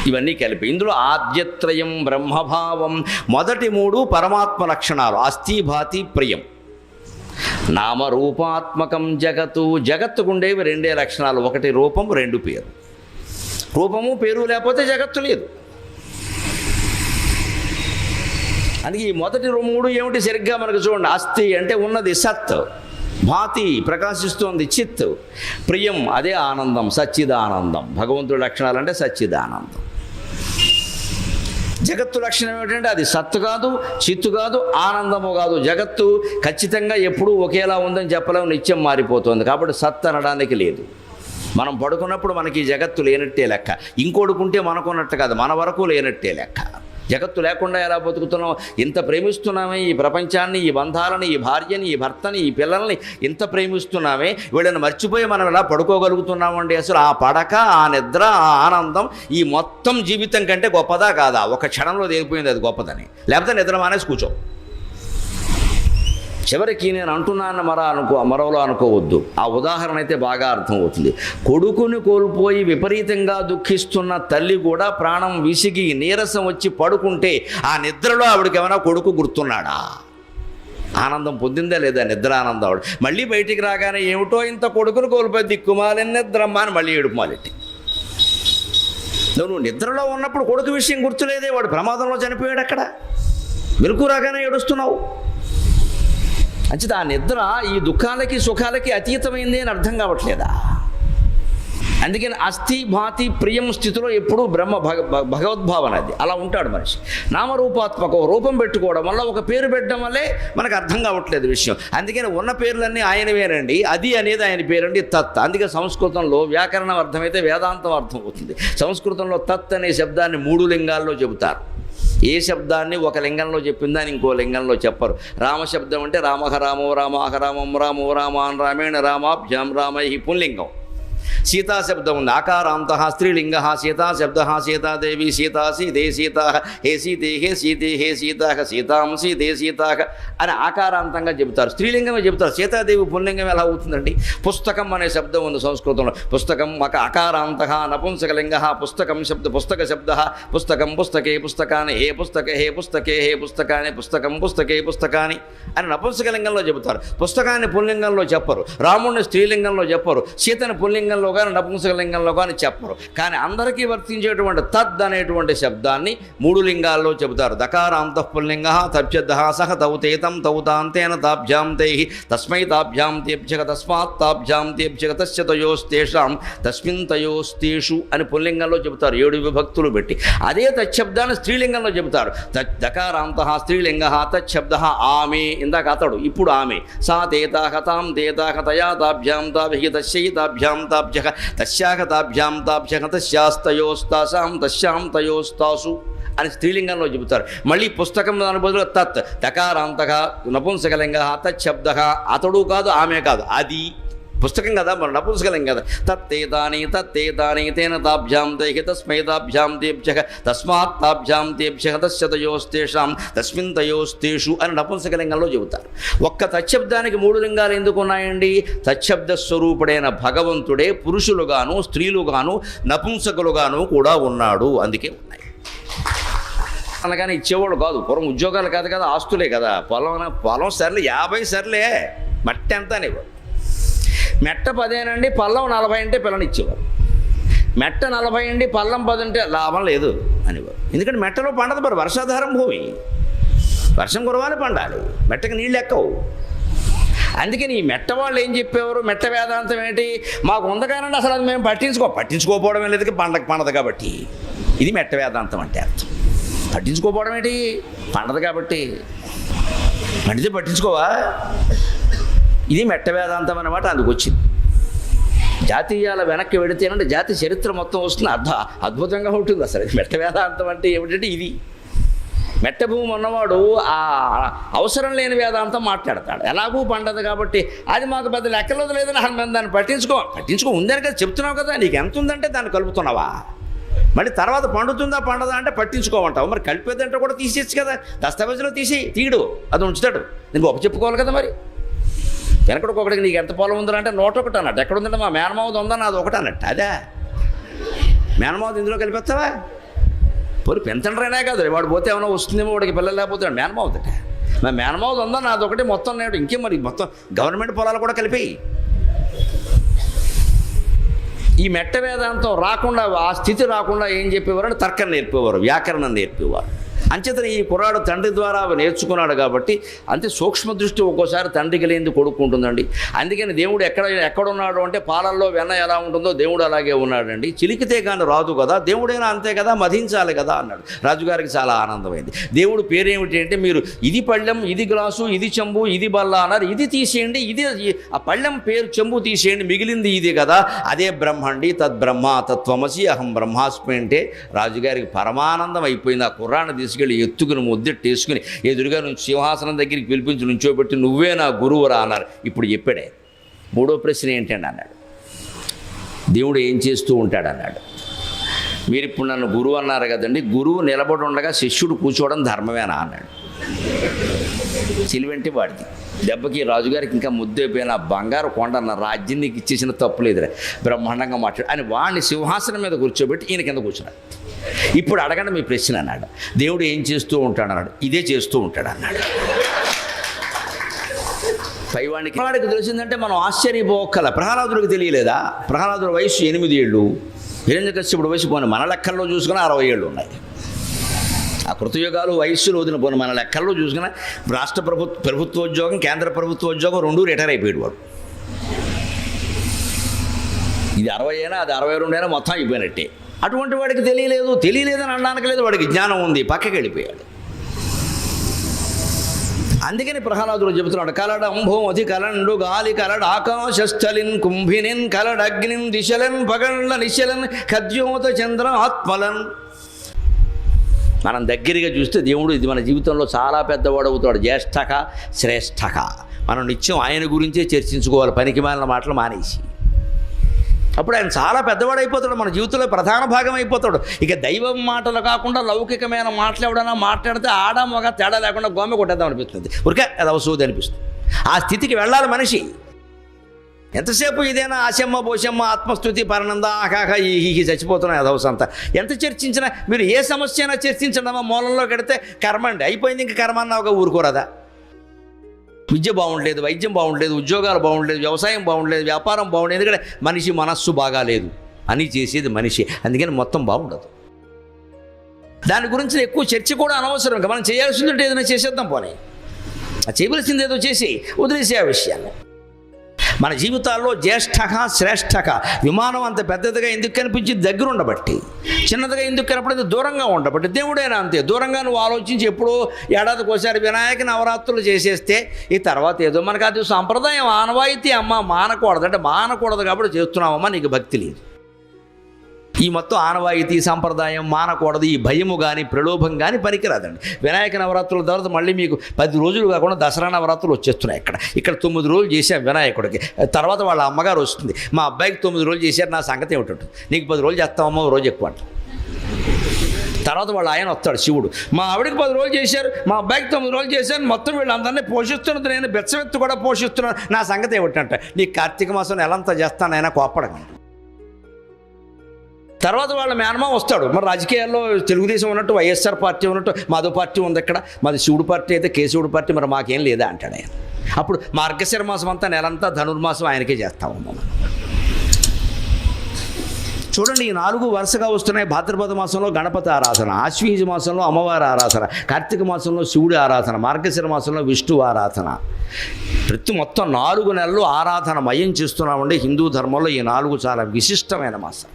ఇవన్నీ కలిపి ఇందులో ఆద్యత్రయం బ్రహ్మభావం. మొదటి 3 పరమాత్మ లక్షణాలు అస్థి భాతి ప్రియం. నామరూపాత్మకం జగత్తు. జగత్తుకుండేవి 2 లక్షణాలు, 1 రూపం 2 పేరు. రూపము పేరు లేకపోతే జగత్తు లేదు. అందుకే ఈ మొదటి 3 ఏమిటి సరిగ్గా మనకు చూడండి. అస్థి అంటే ఉన్నది సత్, భాతి ప్రకాశిస్తోంది చిత్, ప్రియం అదే ఆనందం సచ్చిదానందం. భగవంతుడి లక్షణాలు అంటే సచ్చిదానందం. జగత్తు లక్షణం ఏమిటంటే అది సత్తు కాదు, చిత్తు కాదు, ఆనందము కాదు. జగత్తు ఖచ్చితంగా ఎప్పుడూ ఒకేలా ఉందని చెప్పలేము, నిత్యం మారిపోతుంది. కాబట్టి సత్ అనడానికి లేదు. మనం పడుకున్నప్పుడు మనకి ఈ జగత్తు లేనట్టే లెక్క. ఇంకొడుకుంటే మనకున్నట్టు కాదు, మన వరకు లేనట్టే లెక్క. జగత్తు లేకుండా ఎలా బతుకుతున్నాం? ఇంత ప్రేమిస్తున్నామే ఈ ప్రపంచాన్ని, ఈ బంధాలని, ఈ భార్యని, ఈ భర్తని, ఈ పిల్లల్ని ఇంత ప్రేమిస్తున్నామే, వీళ్ళని మర్చిపోయి మనం ఎలా పడుకోగలుగుతున్నామండి? అసలు ఆ పడక, ఆ నిద్ర, ఆ ఆనందం ఈ మొత్తం జీవితం కంటే గొప్పదా కాదా? ఒక క్షణంలో తేలిపోయింది అది గొప్పదని. లేకపోతే నిద్ర మానేసి కూర్చో. చివరికి నేను అంటున్నాను మరోలో అనుకోవద్దు. ఆ ఉదాహరణ అయితే బాగా అర్థమవుతుంది. కొడుకుని కోల్పోయి విపరీతంగా దుఃఖిస్తున్న తల్లి కూడా ప్రాణం విసిగి నీరసం వచ్చి పడుకుంటే ఆ నిద్రలో ఆవిడకి ఏమైనా కొడుకు గుర్తున్నాడా? ఆనందం పొందిందా లేదా? నిద్ర ఆనందం. ఆవిడ మళ్ళీ బయటికి రాగానే ఏమిటో ఇంత కొడుకుని కోల్పోయి దిక్కుమాలిన నిద్రమ్మ అని మళ్ళీ ఏడుపుమాలెట్టి. నువ్వు నిద్రలో ఉన్నప్పుడు కొడుకు విషయం గుర్తులేదే, వాడు ప్రమాదంలో చనిపోయాడు, అక్కడ మెలకు రాగానే ఏడుస్తున్నావు. అంచేత ఆ నిద్ర ఈ దుఃఖాలకి సుఖాలకి అతీతమైంది అని అర్థం కావట్లేదా? అందుకని అస్థి భాతి ప్రియం స్థితిలో ఎప్పుడూ బ్రహ్మ భగవద్భావన అది. అలా ఉంటాడు మనిషి. నామరూపాత్మక రూపం పెట్టుకోవడం వల్ల, ఒక పేరు పెట్టడం వల్లే మనకు అర్థం కావట్లేదు విషయం. అందుకని ఉన్న పేర్లన్నీ ఆయనవేనండి. అది అనేది ఆయన పేరండి తత్. అందుకే సంస్కృతంలో వ్యాకరణం అర్థమైతే వేదాంతం అర్థం అవుతుంది. సంస్కృతంలో తత్ అనే శబ్దాన్ని 3 లింగాల్లో చెబుతారు. ఏ శబ్దాన్ని ఒక లింగంలో చెప్పిందని ఇంకో లింగంలో చెప్పరు. రామశబ్దం అంటే రామహ రామో రామాహ రామం రామో రామాన్ రామేణ రామాభ్యాం రామై పుంలింగం. సీతాశబ్దం ఉంది ఆకారాంత స్త్రీలింగ. సీతాశబ్ద సీతాదేవి సీతాసి దే సీతా హే సీతే హే సీతే హే సీతా సీతాంసి దే సీతా అని ఆకారాంతంగా చెబుతారు. స్త్రీలింగమే చెబుతారు. సీతాదేవి పుల్లింగం ఎలా అవుతుందండి? పుస్తకం అనే శబ్దం ఉంది సంస్కృతంలో. పుస్తకం అకారాంత నపుంసకలింగ. పుస్తకం శబ్ద పుస్తక శబ్ద. పుస్తకం పుస్తకే పుస్తకాన్ని హే పుస్తకే హే పుస్తకే హే పుస్తకాన్ని పుస్తకం పుస్తకే పుస్తకాన్ని అని నపుంసకలింగంలో చెబుతారు. పుస్తకాన్ని పుల్లింగంలో చెప్పరు. రాముడిని స్త్రీలింగంలో చెప్పరు. సీతని పుల్లింగంలో కానీ నపుంసకలింగంలో కానీ చెప్పరు. కానీ అందరికీ వర్తించేటువంటి తద్ అనేటువంటి శబ్దాన్ని 3 లింగాల్లో చెబుతారు. దకారాంత పుల్లింగ తబ్జద్ధ సహ తౌతేతం తౌతాంతేన తాభ్యాం తై తస్మై తాభ్యాం తేభ్యక తస్మాత్ తాభ్యాం తేభ్యక తస్య తయోస్తేషాం తస్మిన్ తయోస్తేషు అని పుల్లింగంలో చెబుతారు 7 విభక్తులు పెట్టి. అదే తచ్చబ్దాన్ని స్త్రీలింగంలో చెబుతారు. దకారాంత స్త్రీలింగ తచ్చబ్ద ఆమె. ఇందాక అతడు, ఇప్పుడు ఆమె. సా తేతాహ తాం తేతాహ తయా తాభ్యాం తాభి తస్యై తాభ్యాం తాభ్య తస్యాహ తాభ్యాం తాభ్య తస్యాస్తయోస్తాసాం తస్యాం తయోస్తాసు అని స్త్రీలింగంలో చెబుతారు. మళ్ళీ పుస్తకం దాని బదులు తత్. దకారాంతగా నపుంసకలింగ తచ్చబ్ద. అతడు కాదు ఆమె కాదు, అది పుస్తకం కదా, మరి నపుంసకలింగం కదా. తత్తేతాని తేన తాభ్యాం తై తస్మై తాభ్యాం తేభ్య తస్మాత్ తాభ్యాం తేభ్య తస్య తయోస్తేషాం తస్మిన్ తయోస్తేషు అని నపుంసకలింగంలో చెబుతారు. ఒక్క తచ్చబ్దానికి 3 లింగాలు ఎందుకు ఉన్నాయండి? తచ్చబ్ద స్వరూపుడైన భగవంతుడే పురుషులుగాను స్త్రీలుగాను నపుంసకులుగాను కూడా ఉన్నాడు. అందుకే ఉన్నాయి. అనగానే ఇచ్చేవాడు కాదు. పూర్వం ఉద్యోగాలు కాదు కదా, ఆస్తులే కదా. పొలం సర్లే 50 సర్లే, మట్టి ఎంత అనేవాడు. మెట్ట 10 అండి, పల్లం 40 అంటే పిల్లని ఇచ్చేవారు. మెట్ట 40 అండి, పల్లం 10 అంటే లాభం లేదు అనేవారు. ఎందుకంటే మెట్టలో పండదు, మరి వర్షాధారం భూమి, వర్షం కురవాలి పండాలి, మెట్టకి నీళ్ళు ఎక్కవు. అందుకని ఈ మెట్ట వాళ్ళు ఏం చెప్పేవారు? మెట్ట వేదాంతం ఏంటి? మాకు ఉంది కానండి అసలు అది మేము పట్టించుకోపోవడం లేదు, పండదు కాబట్టి. ఇది మెట్ట వేదాంతం అంటే అర్థం. పట్టించుకోపోవడం ఏంటి? పండదు కాబట్టి. పండితే పట్టించుకోవా? ఇది మెట్ట వేదాంతం అన్నమాట. అందుకు వచ్చింది. జాతీయాల వెనక్కి వెడితేనంటే జాతి చరిత్ర మొత్తం వస్తుంది. అద్భుతంగా ఉంటుంది. అసలు మెట్ట వేదాంతం అంటే ఏమిటంటే ఇది. మెట్ట భూమి ఉన్నవాడు ఆ అవసరం లేని వేదాంతం మాట్లాడతాడు. ఎలాగూ పండదు కాబట్టి అది మాకు పెద్ద లెక్కలేదు లేదని దాన్ని పట్టించుకో ఉందని కదా చెప్తున్నావు కదా. నీకు ఎంత ఉందంటే దాన్ని కలుపుతున్నావా? మళ్ళీ తర్వాత పండుతుందా పండదా అంటే పట్టించుకోమంటావు. మరి కలిపేదంటే కూడా తీసేయచ్చు కదా, దస్తావేజులో తీయడు, అది ఉంచుతాడు. నేను గొప్ప చెప్పుకోవాలి కదా. మరి వెనకడికొకటికి నీకు ఎంత పొలం ఉందా అంటే 101 అన్నట్టు. ఎక్కడ ఉందంటే మా మేనమావది ఉందా, నాది 1 అన్నట్టు. అదే మేనమావది ఇందులో కలిపేస్తావా? పోనీ పెంచండ్రైనా కాదు, వాడు పోతే ఏమైనా వస్తుందేమో, వాడికి పిల్లలు లేకపోతే మేనమావదట. మా మేనమావది ఉందా, నాది ఒకటి, మొత్తం నేడు ఇంకేం. మరి మొత్తం గవర్నమెంట్ పొలాలు కూడా కలిపి ఈ మెట్ట వేదాంతం రాకుండా, ఆ స్థితి రాకుండా ఏం చెప్పేవారు అంటే తర్కం నేర్పేవారు, వ్యాకరణం నేర్పేవారు. అంచేతనే ఈ కుర్రాడు తండ్రి ద్వారా నేర్చుకున్నాడు కాబట్టి అంతే సూక్ష్మ దృష్టి ఒక్కోసారి తండ్రికి లేనిది కొడుకుంటుందండి. అందుకని దేవుడు ఎక్కడున్నాడు అంటే పాలల్లో వెన్న ఎలా ఉంటుందో దేవుడు అలాగే ఉన్నాడండి. చిలికితే కానీ రాదు కదా, దేవుడైనా అంతే కదా, మధించాలి కదా అన్నాడు. రాజుగారికి చాలా ఆనందమైంది. దేవుడు పేరేమిటి అంటే, మీరు ఇది పళ్ళెం, ఇది గ్లాసు, ఇది చెంబు, ఇది బల్ల అన్నారు. ఇది తీసేయండి, ఇది ఆ పళ్ళెం పేరు చెంబు తీసేయండి, మిగిలింది ఇది కదా, అదే బ్రహ్మండి. తద్బ్రహ్మ తత్వమసి అహం బ్రహ్మాస్మి అంటే రాజుగారికి పరమానందం అయిపోయింది. ఆ కుర్రాన్ని తీసుకెళ్ళి ఎత్తుకుని ముద్దెట్టేసుకుని ఎదురుగా నుంచి సింహాసనం దగ్గరికి పిలిపించి నుంచోబెట్టి, నువ్వే నా గురువురా అన్నారు. ఇప్పుడు చెప్పాడే. 3వ ప్రశ్న ఏంటండి అన్నాడు. దేవుడు ఏం చేస్తూ ఉంటాడన్నాడు. మీరు ఇప్పుడు నన్ను గురువు అన్నారు కదండి, గురువు నిలబడి ఉండగా శిష్యుడు కూర్చోవడం ధర్మమేనా అన్నాడు. చిలివెంటి వాడిది. దెబ్బకి రాజుగారికి ఇంకా ముద్దైపోయిన బంగారు కొండ అన్న రాజ్యం నీకు ఇచ్చేసిన తప్పులేదురా, బ్రహ్మాండంగా మాట్లాడు అని వాడిని సింహాసనం మీద కూర్చోబెట్టి ఈయన కింద కూర్చున్నాడు. ఇప్పుడు అడగండి మీ ప్రశ్న అన్నాడు. దేవుడు ఏం చేస్తూ ఉంటాడన్నాడు. ఇదే చేస్తూ ఉంటాడు అన్నాడు. పైవాడికి తెలిసిందంటే మనం ఆశ్చర్యపోకల. ప్రహ్లాదుడికి తెలియలేదా? ప్రహ్లాదుడి వయసు 8 ఏళ్ళు, హిరణ్యకశ్యపుడి వయసు పోనీ మన లెక్కల్లో చూసుకుని 60 ఏళ్ళు ఉన్నాయి. ఆ కృతయుగాలు వయస్సులో వదిలిన పోను మన లెక్కల్లో చూసుకుని రాష్ట్ర ప్రభుత్వోద్యోగం, కేంద్ర ప్రభుత్వోద్యోగం 2 రిటైర్ అయిపోయాడు వాడు. ఇది 60 అయినా అది 62 అయినా మొత్తం అయిపోయినట్టే. అటువంటి వాడికి తెలియలేదని అనడానికి లేదు, వాడికి జ్ఞానం ఉంది, పక్కకి వెళ్ళిపోయాడు. అందుకని ప్రహ్లాదుడు చెబుతున్నాడు, కలడంభోమతి కలండు గాలి కలడు ఆకాశస్థలిన్ కుంభినిన్ కలడగ్నిన్ దిశలన్ పగళ్ళ నిశలన్ ఖద్యోత చంద్ర ఆత్మలన్. మనం దగ్గరగా చూస్తే దేవుడు ఇది మన జీవితంలో చాలా పెద్దవాడు అవుతాడు. జ్యేష్ఠక శ్రేష్ఠక. మనం నిత్యం ఆయన గురించే చర్చించుకోవాలి, పనికి మాలిన మాటలు మానేసి. అప్పుడు ఆయన చాలా పెద్దవాడు అయిపోతాడు, మన జీవితంలో ప్రధాన భాగం అయిపోతాడు. ఇక దైవం మాటలు కాకుండా లౌకికమైన మాటలు ఎవడైనా మాట్లాడితే ఆడ మగ తేడా లేకుండా గోమె కొట్టేద్దాం అనిపిస్తుంది, ఊరికే అది అవసూది అనిపిస్తుంది. ఆ స్థితికి వెళ్ళాలి మనిషి. ఎంతసేపు ఇదేనా ఆశమ్మ పోషమ్మ ఆత్మస్థుతి పరనంద ఆకాక ఈ చచ్చిపోతున్నాయి అదవసంతా. ఎంత చర్చించినా మీరు ఏ సమస్య అయినా చర్చించండి అమ్మా, మూలంలో కడితే కర్మ అండి అయిపోయింది. ఇంక కర్మ అన్నావుగా ఊరుకోరదా? విద్య బాగుండలేదు, వైద్యం బాగుండలేదు, ఉద్యోగాలు బాగుండలేదు, వ్యవసాయం బాగుండలేదు, వ్యాపారం బాగుండలేదు. ఎందుకంటే మనిషి మనస్సు బాగాలేదు అని చేసేది మనిషి. అందుకని మొత్తం బాగుండదు. దాని గురించి ఎక్కువ చర్చ కూడా అనవసరం. ఇంకా మనం చేయాల్సిందంటే ఏదైనా చేసేద్దాం, పోనీ చేయవలసింది ఏదో చేసి వదిలేసే ఆ విషయాన్ని. మన జీవితాల్లో జ్యేష్ఠక శ్రేష్ఠక. విమానం అంత పెద్దదిగా ఎందుకు కనిపించి దగ్గర ఉండబట్టి, చిన్నదిగా ఎందుకు కనపడింది దూరంగా ఉండబట్టి. దేవుడైనా అంతే, దూరంగా నువ్వు ఆలోచించి ఎప్పుడో ఏడాదికి ఒకసారి వినాయక నవరాత్రులు చేసేస్తే ఈ తర్వాత ఏదో మనకు అది సాంప్రదాయం ఆనవాయితీ అమ్మ మానకూడదు అంటే మానకూడదు కాబట్టి చేస్తున్నామమ్మా, నీకు భక్తి లేదు. ఈ మొత్తం ఆనవాయితీ సంప్రదాయం మానకూడదు. ఈ భయము కానీ ప్రలోభం కానీ పనికిరాదండి. వినాయక నవరాత్రుల తర్వాత మళ్ళీ మీకు 10 రోజులు కాకుండా దసరా నవరాత్రులు వచ్చేస్తున్నాయి. ఇక్కడ 9 రోజులు చేశాం వినాయకుడికి. తర్వాత వాళ్ళ అమ్మగారు వస్తుంది, మా అబ్బాయికి 9 రోజులు చేశారు, నా సంగతి ఏమిటంటుంది, నీకు 10 రోజులు చేస్తామమ్మా, ఓ రోజు ఎక్కువ అంట. తర్వాత వాళ్ళ ఆయన వస్తాడు శివుడు, మా ఆవిడకి 10 రోజులు చేశారు, మా అబ్బాయికి 9 రోజులు చేశారు, మొత్తం వీళ్ళందరినీ పోషిస్తున్నది నేను, బెచ్చమెత్తు కూడా పోషిస్తున్నాను, నా సంగతి ఏమిటంట, నీకు కార్తీక మాసం నెలంతా చేస్తానైనా కోప్పడకండి. తర్వాత వాళ్ళ మేనమా వస్తాడు. మరి రాజకీయాల్లో తెలుగుదేశం ఉన్నట్టు, వైఎస్ఆర్ పార్టీ ఉన్నట్టు మాధవ పార్టీ ఉంది. ఇక్కడ మాది శివుడు పార్టీ అయితే కేశవుడు పార్టీ, మరి మాకేం లేదా అంటాడు ఆయన. అప్పుడు మార్గశిర మాసం అంతా నెలంతా ధనుర్మాసం ఆయనకే చేస్తాము మనం. చూడండి, ఈ 4 వరుసగా వస్తున్నాయి. భాద్రపద మాసంలో గణపతి ఆరాధన, ఆశ్వీజ మాసంలో అమ్మవారి ఆరాధన, కార్తీక మాసంలో శివుడి ఆరాధన, మార్గశిర మాసంలో విష్ణు ఆరాధన. మొత్తం 4 నెలలు ఆరాధన మయం చేస్తున్నామండి. హిందూ ధర్మంలో ఈ 4 చాలా విశిష్టమైన మాసం.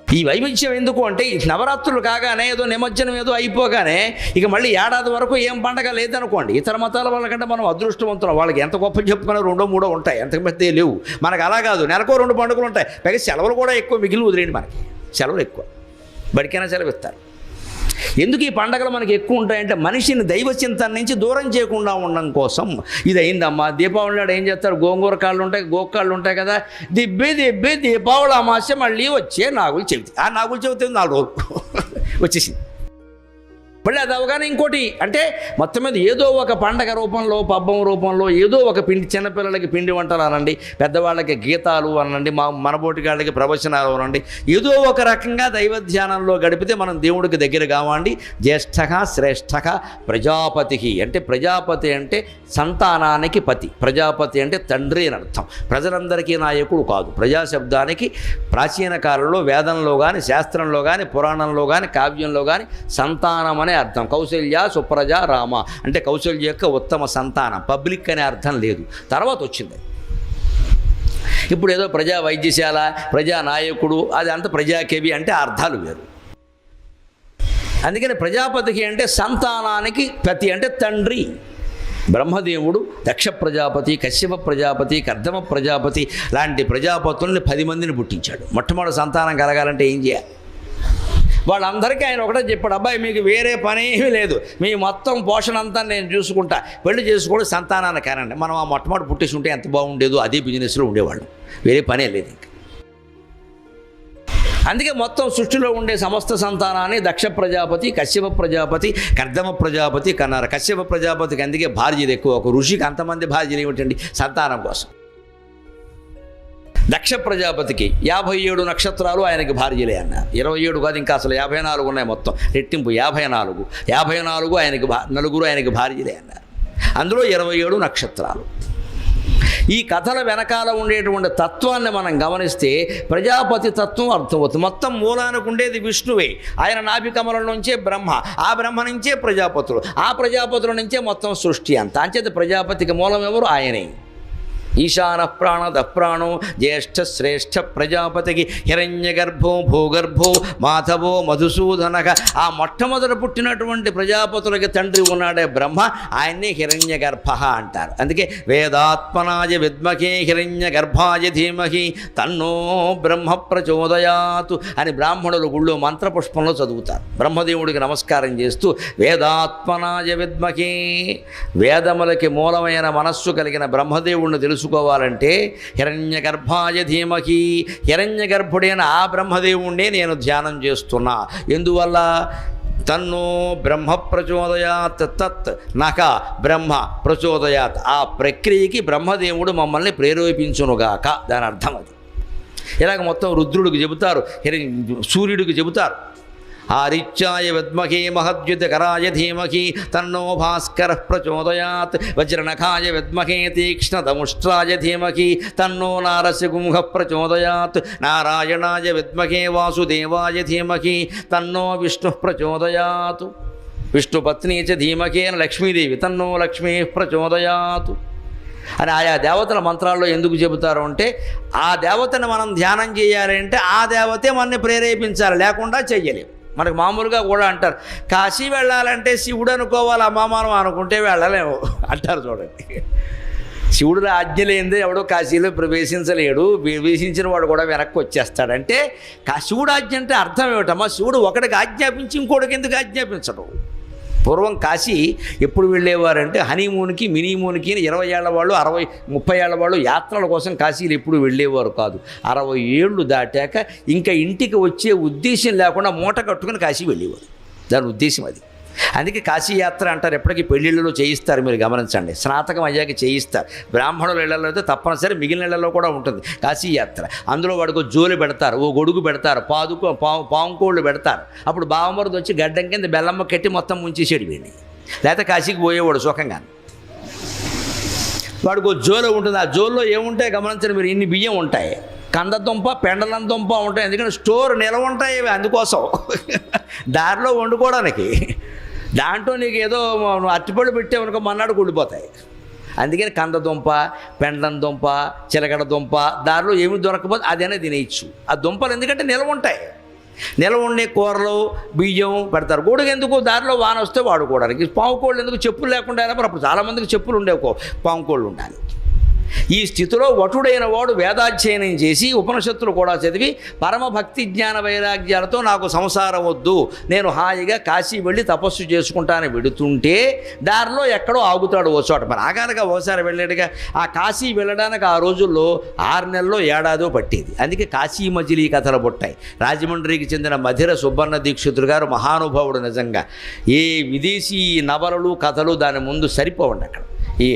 ఈ వైవిధ్యం ఎందుకు అంటే, ఈ నవరాత్రులు కాగానే ఏదో నిమజ్జనం ఏదో అయిపోగానే ఇక మళ్ళీ ఏడాది వరకు ఏం పండగ లేదనుకోండి. ఇతర మతాల వాళ్ళకంటే మనం అదృష్టవంతులం. వాళ్ళకి ఎంత గొప్ప చెప్పుకున్నా 2 3 ఉంటాయి, ఎంతకు పెద్ద లేవు. మనకు అలా కాదు, నెలకో 2 పండుగలు ఉంటాయి. పైగా సెలవులు కూడా ఎక్కువ మిగిలి వదిలేండి. మనకి సెలవులు ఎక్కువ, బడికైనా సెలవు ఇస్తారు. ఎందుకు ఈ పండగలు మనకి ఎక్కువ ఉంటాయంటే మనిషిని దైవ చింతన నుంచి దూరం చేయకుండా ఉండడం కోసం. ఇది అయిందమ్మా. దీపావళి నాడు ఏం చేస్తారు? గోంగూర కాళ్ళు ఉంటాయి, గోకాళ్ళు ఉంటాయి కదా, దిబ్బే దీపావళి అమావాస్య మళ్ళీ వచ్చే నాగుల చవితి. ఆ నాగుల చవితి 4 రోజులు వచ్చేసింది. మళ్ళీ అది అవగానే ఇంకోటి అంటే మొత్తం మీద ఏదో ఒక పండగ రూపంలో, పబ్బం రూపంలో ఏదో ఒక పిండి, చిన్నపిల్లలకి పిండి వంటలు అనండి, పెద్దవాళ్ళకి గీతాలు అనండి, మనబోటిగాళ్ళకి ప్రవచనాలు అనండి, ఏదో ఒక రకంగా దైవ ధ్యానంలో గడిపితే మనం దేవుడికి దగ్గర కావండి. జ్యేష్ఠ శ్రేష్ఠ ప్రజాపతికి అంటే ప్రజాపతి అంటే సంతానానికి పతి, ప్రజాపతి అంటే తండ్రి అని అర్థం. ప్రజలందరికీ నాయకుడు కాదు. ప్రజాశబ్దానికి ప్రాచీన కాలంలో వేదంలో కానీ, శాస్త్రంలో కానీ, పురాణంలో కానీ, కావ్యంలో కానీ సంతానం అనే అర్థం. కౌశల్య సుప్రజ రామ అంటే కౌశల్య యొక్క ఉత్తమ సంతానం. పబ్లిక్ అనే అర్థం లేదు, తర్వాత వచ్చింది. ఇప్పుడు ఏదో ప్రజా వైద్యశాల, ప్రజా నాయకుడు, అది అంత ప్రజాకవి అంటే అర్థాలు వేరు. అందుకని ప్రజాపతికి అంటే సంతానానికి పతి అంటే తండ్రి. బ్రహ్మదేవుడు దక్ష ప్రజాపతి, కశ్యప ప్రజాపతి, కర్దమ ప్రజాపతి లాంటి ప్రజాపతుల్ని 10 మందిని పుట్టించాడు. మొట్టమొదటి సంతానం కలగాలంటే ఏం చేయాలి? వాళ్ళందరికీ ఆయన ఒకటే చెప్పాడు, అబ్బాయి మీకు వేరే పని ఏమీ లేదు, మీ మొత్తం పోషణ అంతా నేను చూసుకుంటా, పెళ్లి చేసుకోవడం సంతానాన్ని కానండి. మనం ఆ మొట్టమొదటి పుట్టేసి ఉంటే ఎంత బాగుండేదో, అదే బిజినెస్లో ఉండేవాళ్ళం, వేరే పనే లేదు ఇంకా. అందుకే మొత్తం సృష్టిలో ఉండే సమస్త సంతానాన్ని దక్ష ప్రజాపతి, కశ్యప ప్రజాపతి, కర్దమ ప్రజాపతి కన్నారు. కశ్యప ప్రజాపతికి అందుకే భార్యలు ఎక్కువ. ఒక ఋషికి అంతమంది భార్యలు ఏమిటండి? సంతానం కోసం. దక్ష ప్రజాపతికి 57 నక్షత్రాలు ఆయనకి భార్యలే అన్నారు. 27 కాదు, ఇంకా అసలు 54 ఉన్నాయి మొత్తం, రెట్టింపు 54 ఆయనకి నలుగురు ఆయనకి భార్యలే అన్నారు. అందులో 27 నక్షత్రాలు. ఈ కథల వెనకాల ఉండేటువంటి తత్వాన్ని మనం గమనిస్తే ప్రజాపతి తత్వం అర్థమవుతుంది. మొత్తం మూలానికి ఉండేది విష్ణువే. ఆయన నాభికమలం నుంచే బ్రహ్మ, ఆ బ్రహ్మ నుంచే ప్రజాపతులు, ఆ ప్రజాపతుల నుంచే మొత్తం సృష్టి అంతా. అంచేత ప్రజాపతికి మూలం ఎవరు? ఆయనే. ఈశాన ప్రాణద ప్రాణో జ్యేష్ఠ శ్రేష్ఠ ప్రజాపతికి హిరణ్యగర్భో భూగర్భో మాధవో మధుసూదనక. ఆ మొట్టమొదట పుట్టినటువంటి ప్రజాపతులకి తండ్రి ఉన్నాడే బ్రహ్మ, ఆయన్ని హిరణ్యగర్భ అంటారు. అందుకే వేదాత్మనాయ విద్మహే హిరణ్యగర్భాయ ధీమహి తన్నో బ్రహ్మ ప్రచోదయాతు అని బ్రాహ్మణులు గుళ్ళో మంత్రపుష్పంలో చదువుతారు. బ్రహ్మదేవుడికి నమస్కారం చేస్తూ వేదాత్మనాయ విద్మహే, వేదములకి మూలమైన మనస్సు కలిగిన బ్రహ్మదేవుడిని తెలుసుకోవాలంటే హిరణ్యగర్భాయ ధీమహి, హిరణ్యగర్భుడైన ఆ బ్రహ్మదేవుణ్ణే నేను ధ్యానం చేస్తున్నా. ఎందువల్ల? తన్నో బ్రహ్మ ప్రచోదయాత్, తత్ నక బ్రహ్మ ప్రచోదయాత్. ఆ ప్రక్రియకి బ్రహ్మదేవుడు మమ్మల్ని ప్రేరేపించునుగాక, దాని అర్థం అది. ఇలాగ మొత్తం రుద్రుడికి చెబుతారు, సూర్యుడికి చెబుతారు. ఆదిత్యాయ విద్మహే మహద్యుతకరాయ ధీమహి తన్నో భాస్కర ప్రచోదయాత్, వజ్రనఖాయ విద్మహే తీక్ష్ణదముష్ట్రాయ ధీమహి తన్నో నారసింహ ప్రచోదయాత్, నారాయణాయ విద్మహే వాసుదేవాయ ధీమహి తన్నో విష్ణు ప్రచోదయాత్, విష్ణుపత్ని చ ధీమహి లక్ష్మీదేవి తన్నో లక్ష్మీ ప్రచోదయాత్ అని ఆయా దేవతల మంత్రాల్లో ఎందుకు చెబుతారు అంటే, ఆ దేవతను మనం ధ్యానం చేయాలి అంటే ఆ దేవతే మనని ప్రేరేపించాలి, లేకుండా చెయ్యలేము. మనకు మామూలుగా కూడా అంటారు, కాశీ వెళ్ళాలంటే శివుడు అనుకోవాలి, అమ్మామానం అనుకుంటే వెళ్ళలేము అంటారు. చూడండి, శివుడు ఆజ్ఞ లేనిదే ఎవడో కాశీలో ప్రవేశించలేడు, ప్రవేశించిన వాడు కూడా వెనక్కి వచ్చేస్తాడంటే శివుడు ఆజ్ఞ అంటే అర్థం ఏమిటమ్మా? శివుడు ఒకడికి ఆజ్ఞాపించి ఇంకోటికి ఎందుకు ఆజ్ఞాపించడు? పూర్వం కాశీ ఎప్పుడు వెళ్ళేవారంటే హనీమూన్కి, మినీమూన్కి 20 ఏళ్ల వాళ్ళు, 60, 30 ఏళ్ల వాళ్ళు యాత్రల కోసం కాశీలు ఎప్పుడు వెళ్ళేవారు కాదు. 60 ఏళ్ళు దాటాక ఇంకా ఇంటికి వచ్చే ఉద్దేశం లేకుండా మూట కట్టుకుని కాశీ వెళ్ళేవారు. దాని ఉద్దేశం అది. అందుకే కాశీయాత్ర అంటారు. ఎప్పటికీ పెళ్ళిళ్ళలో చేయిస్తారు, మీరు గమనించండి. స్నాతకం అయ్యాక చేయిస్తారు. బ్రాహ్మణుల ఇళ్లలో అయితే తప్పనిసరి, మిగిలిన ఇళ్లలో కూడా ఉంటుంది కాశీయాత్ర. అందులో వాడికి జోలి పెడతారు, ఓ గొడుగు పెడతారు, పాంకోళ్ళు పెడతారు. అప్పుడు బావమరుది వచ్చి గడ్డం కింద బెల్లమ్మ కట్టి మొత్తం ముంచేసాడు వీడిని. లేకపోతే కాశీకి పోయేవాడు సుఖంగా. వాడికి ఓ జోలు ఉంటుంది. ఆ జోల్లో ఏముంటాయి గమనించండి మీరు, ఇన్ని బియ్యం ఉంటాయి, కందదుంప పెండలం దుంప ఉంటాయి. ఎందుకంటే స్టోర్ నిల్వ ఉంటాయి అందుకోసం, దారిలో వండుకోవడానికి. దాంట్లో నీకు ఏదో అరటిపళ్ళు పెట్టేవనుకో మన్నాడు కుళ్ళిపోతాయి. అందుకని కందదుంప, పెండలం దుంప, చిలకడ దుంప, దారిలో ఏమి దొరకపోతే అదైనా తినేయచ్చు. ఆ దుంపలు ఎందుకంటే నిల్వ ఉంటాయి. నిల్వ ఉండే కూరలు, బియ్యం పెడతారు. గొడుగు ఎందుకు? దారిలో వాన వస్తే వాడుకోవడానికి. పావుకోళ్ళు ఎందుకు? చెప్పులు లేకుండా అయినా అప్పుడు చాలామందికి చెప్పులు ఉండేవి, పావుకోళ్ళు ఉండాలి. ఈ స్థితిలో వటుడైన వాడు వేదాధ్యయనం చేసి ఉపనిషత్తులు కూడా చదివి పరమభక్తి జ్ఞాన వైరాగ్యాలతో నాకు సంసారం వద్దు, నేను హాయిగా కాశీ వెళ్ళి తపస్సు చేసుకుంటాను వెడుతుంటే దారిలో ఎక్కడో ఆగుతాడు ఓ చోట. మరి ఆగానగా ఓసారి వెళ్ళాడుగా. ఆ కాశీ వెళ్ళడానికి ఆ రోజుల్లో 6 నెలల్లో ఏడాదో పట్టేది. అందుకే కాశీ మజిలీ కథలు పుట్టాయి. రాజమండ్రికి చెందిన మధిర సుబ్బన్న దీక్షితులు గారు మహానుభావుడు. నిజంగా ఏ విదేశీ నవలలు కథలు దాని ముందు సరిపోవండి. అక్కడ ఈ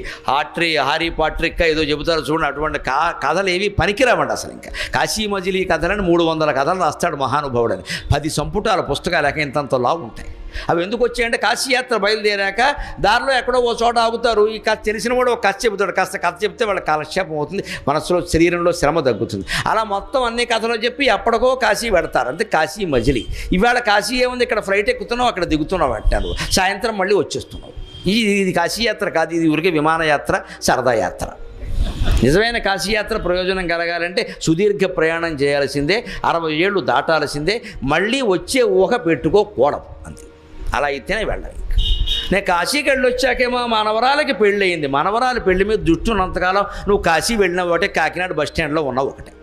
హారీ పాట్రిక్ ఏదో చెబుతారు చూడండి, అటువంటి కథలు ఏవి పనికిరామండి అసలు. ఇంకా కాశీ మజిలీ కథలని 300 కథలు రాస్తాడు మహానుభావుడని. 10 సంపుటాల పుస్తకాలు ఇంతంతలా ఉంటాయి. అవి ఎందుకు వచ్చాయంటే కాశీయాత్ర బయలుదేరాక దారిలో ఎక్కడో ఓ చోట ఆగుతారు. ఈ కథ తెలిసిన వాడు ఒక కథ చెబుతాడు. కాస్త కథ చెప్తే వాళ్ళ కాలక్షేపం అవుతుంది, మనసులో శరీరంలో శ్రమ తగ్గుతుంది. అలా మొత్తం అన్ని కథలు చెప్పి ఎప్పటికో కాశీ పెడతారు. అంటే కాశీ మజిలీ. ఇవాళ కాశీ ఏముంది, ఇక్కడ ఫ్లైట్ ఎక్కుతున్నావు, అక్కడ దిగుతున్నావు, అంటారు. సాయంత్రం మళ్ళీ వచ్చేస్తున్నావు. ఇది కాశీయాత్ర కాదు, ఇది ఊరికే విమానయాత్ర, సరదా యాత్ర. నిజమైన కాశీయాత్ర ప్రయోజనం కలగాలంటే సుదీర్ఘ ప్రయాణం చేయాల్సిందే, 60 ఏళ్ళు దాటాల్సిందే, మళ్ళీ వచ్చే ఊహ పెట్టుకోకూడదు. అంతే. అలా అయితేనే వెళ్ళాలి. నేను కాశీకి వెళ్ళి వచ్చాకేమో మనవరాలకి పెళ్ళి అయింది. మనవరాలు పెళ్లి మీద దృష్టి ఉన్నంతకాలం నువ్వు కాశీ వెళ్ళినావు ఒకటే, కాకినాడ బస్ స్టాండ్లో ఉన్నావు ఒకటే.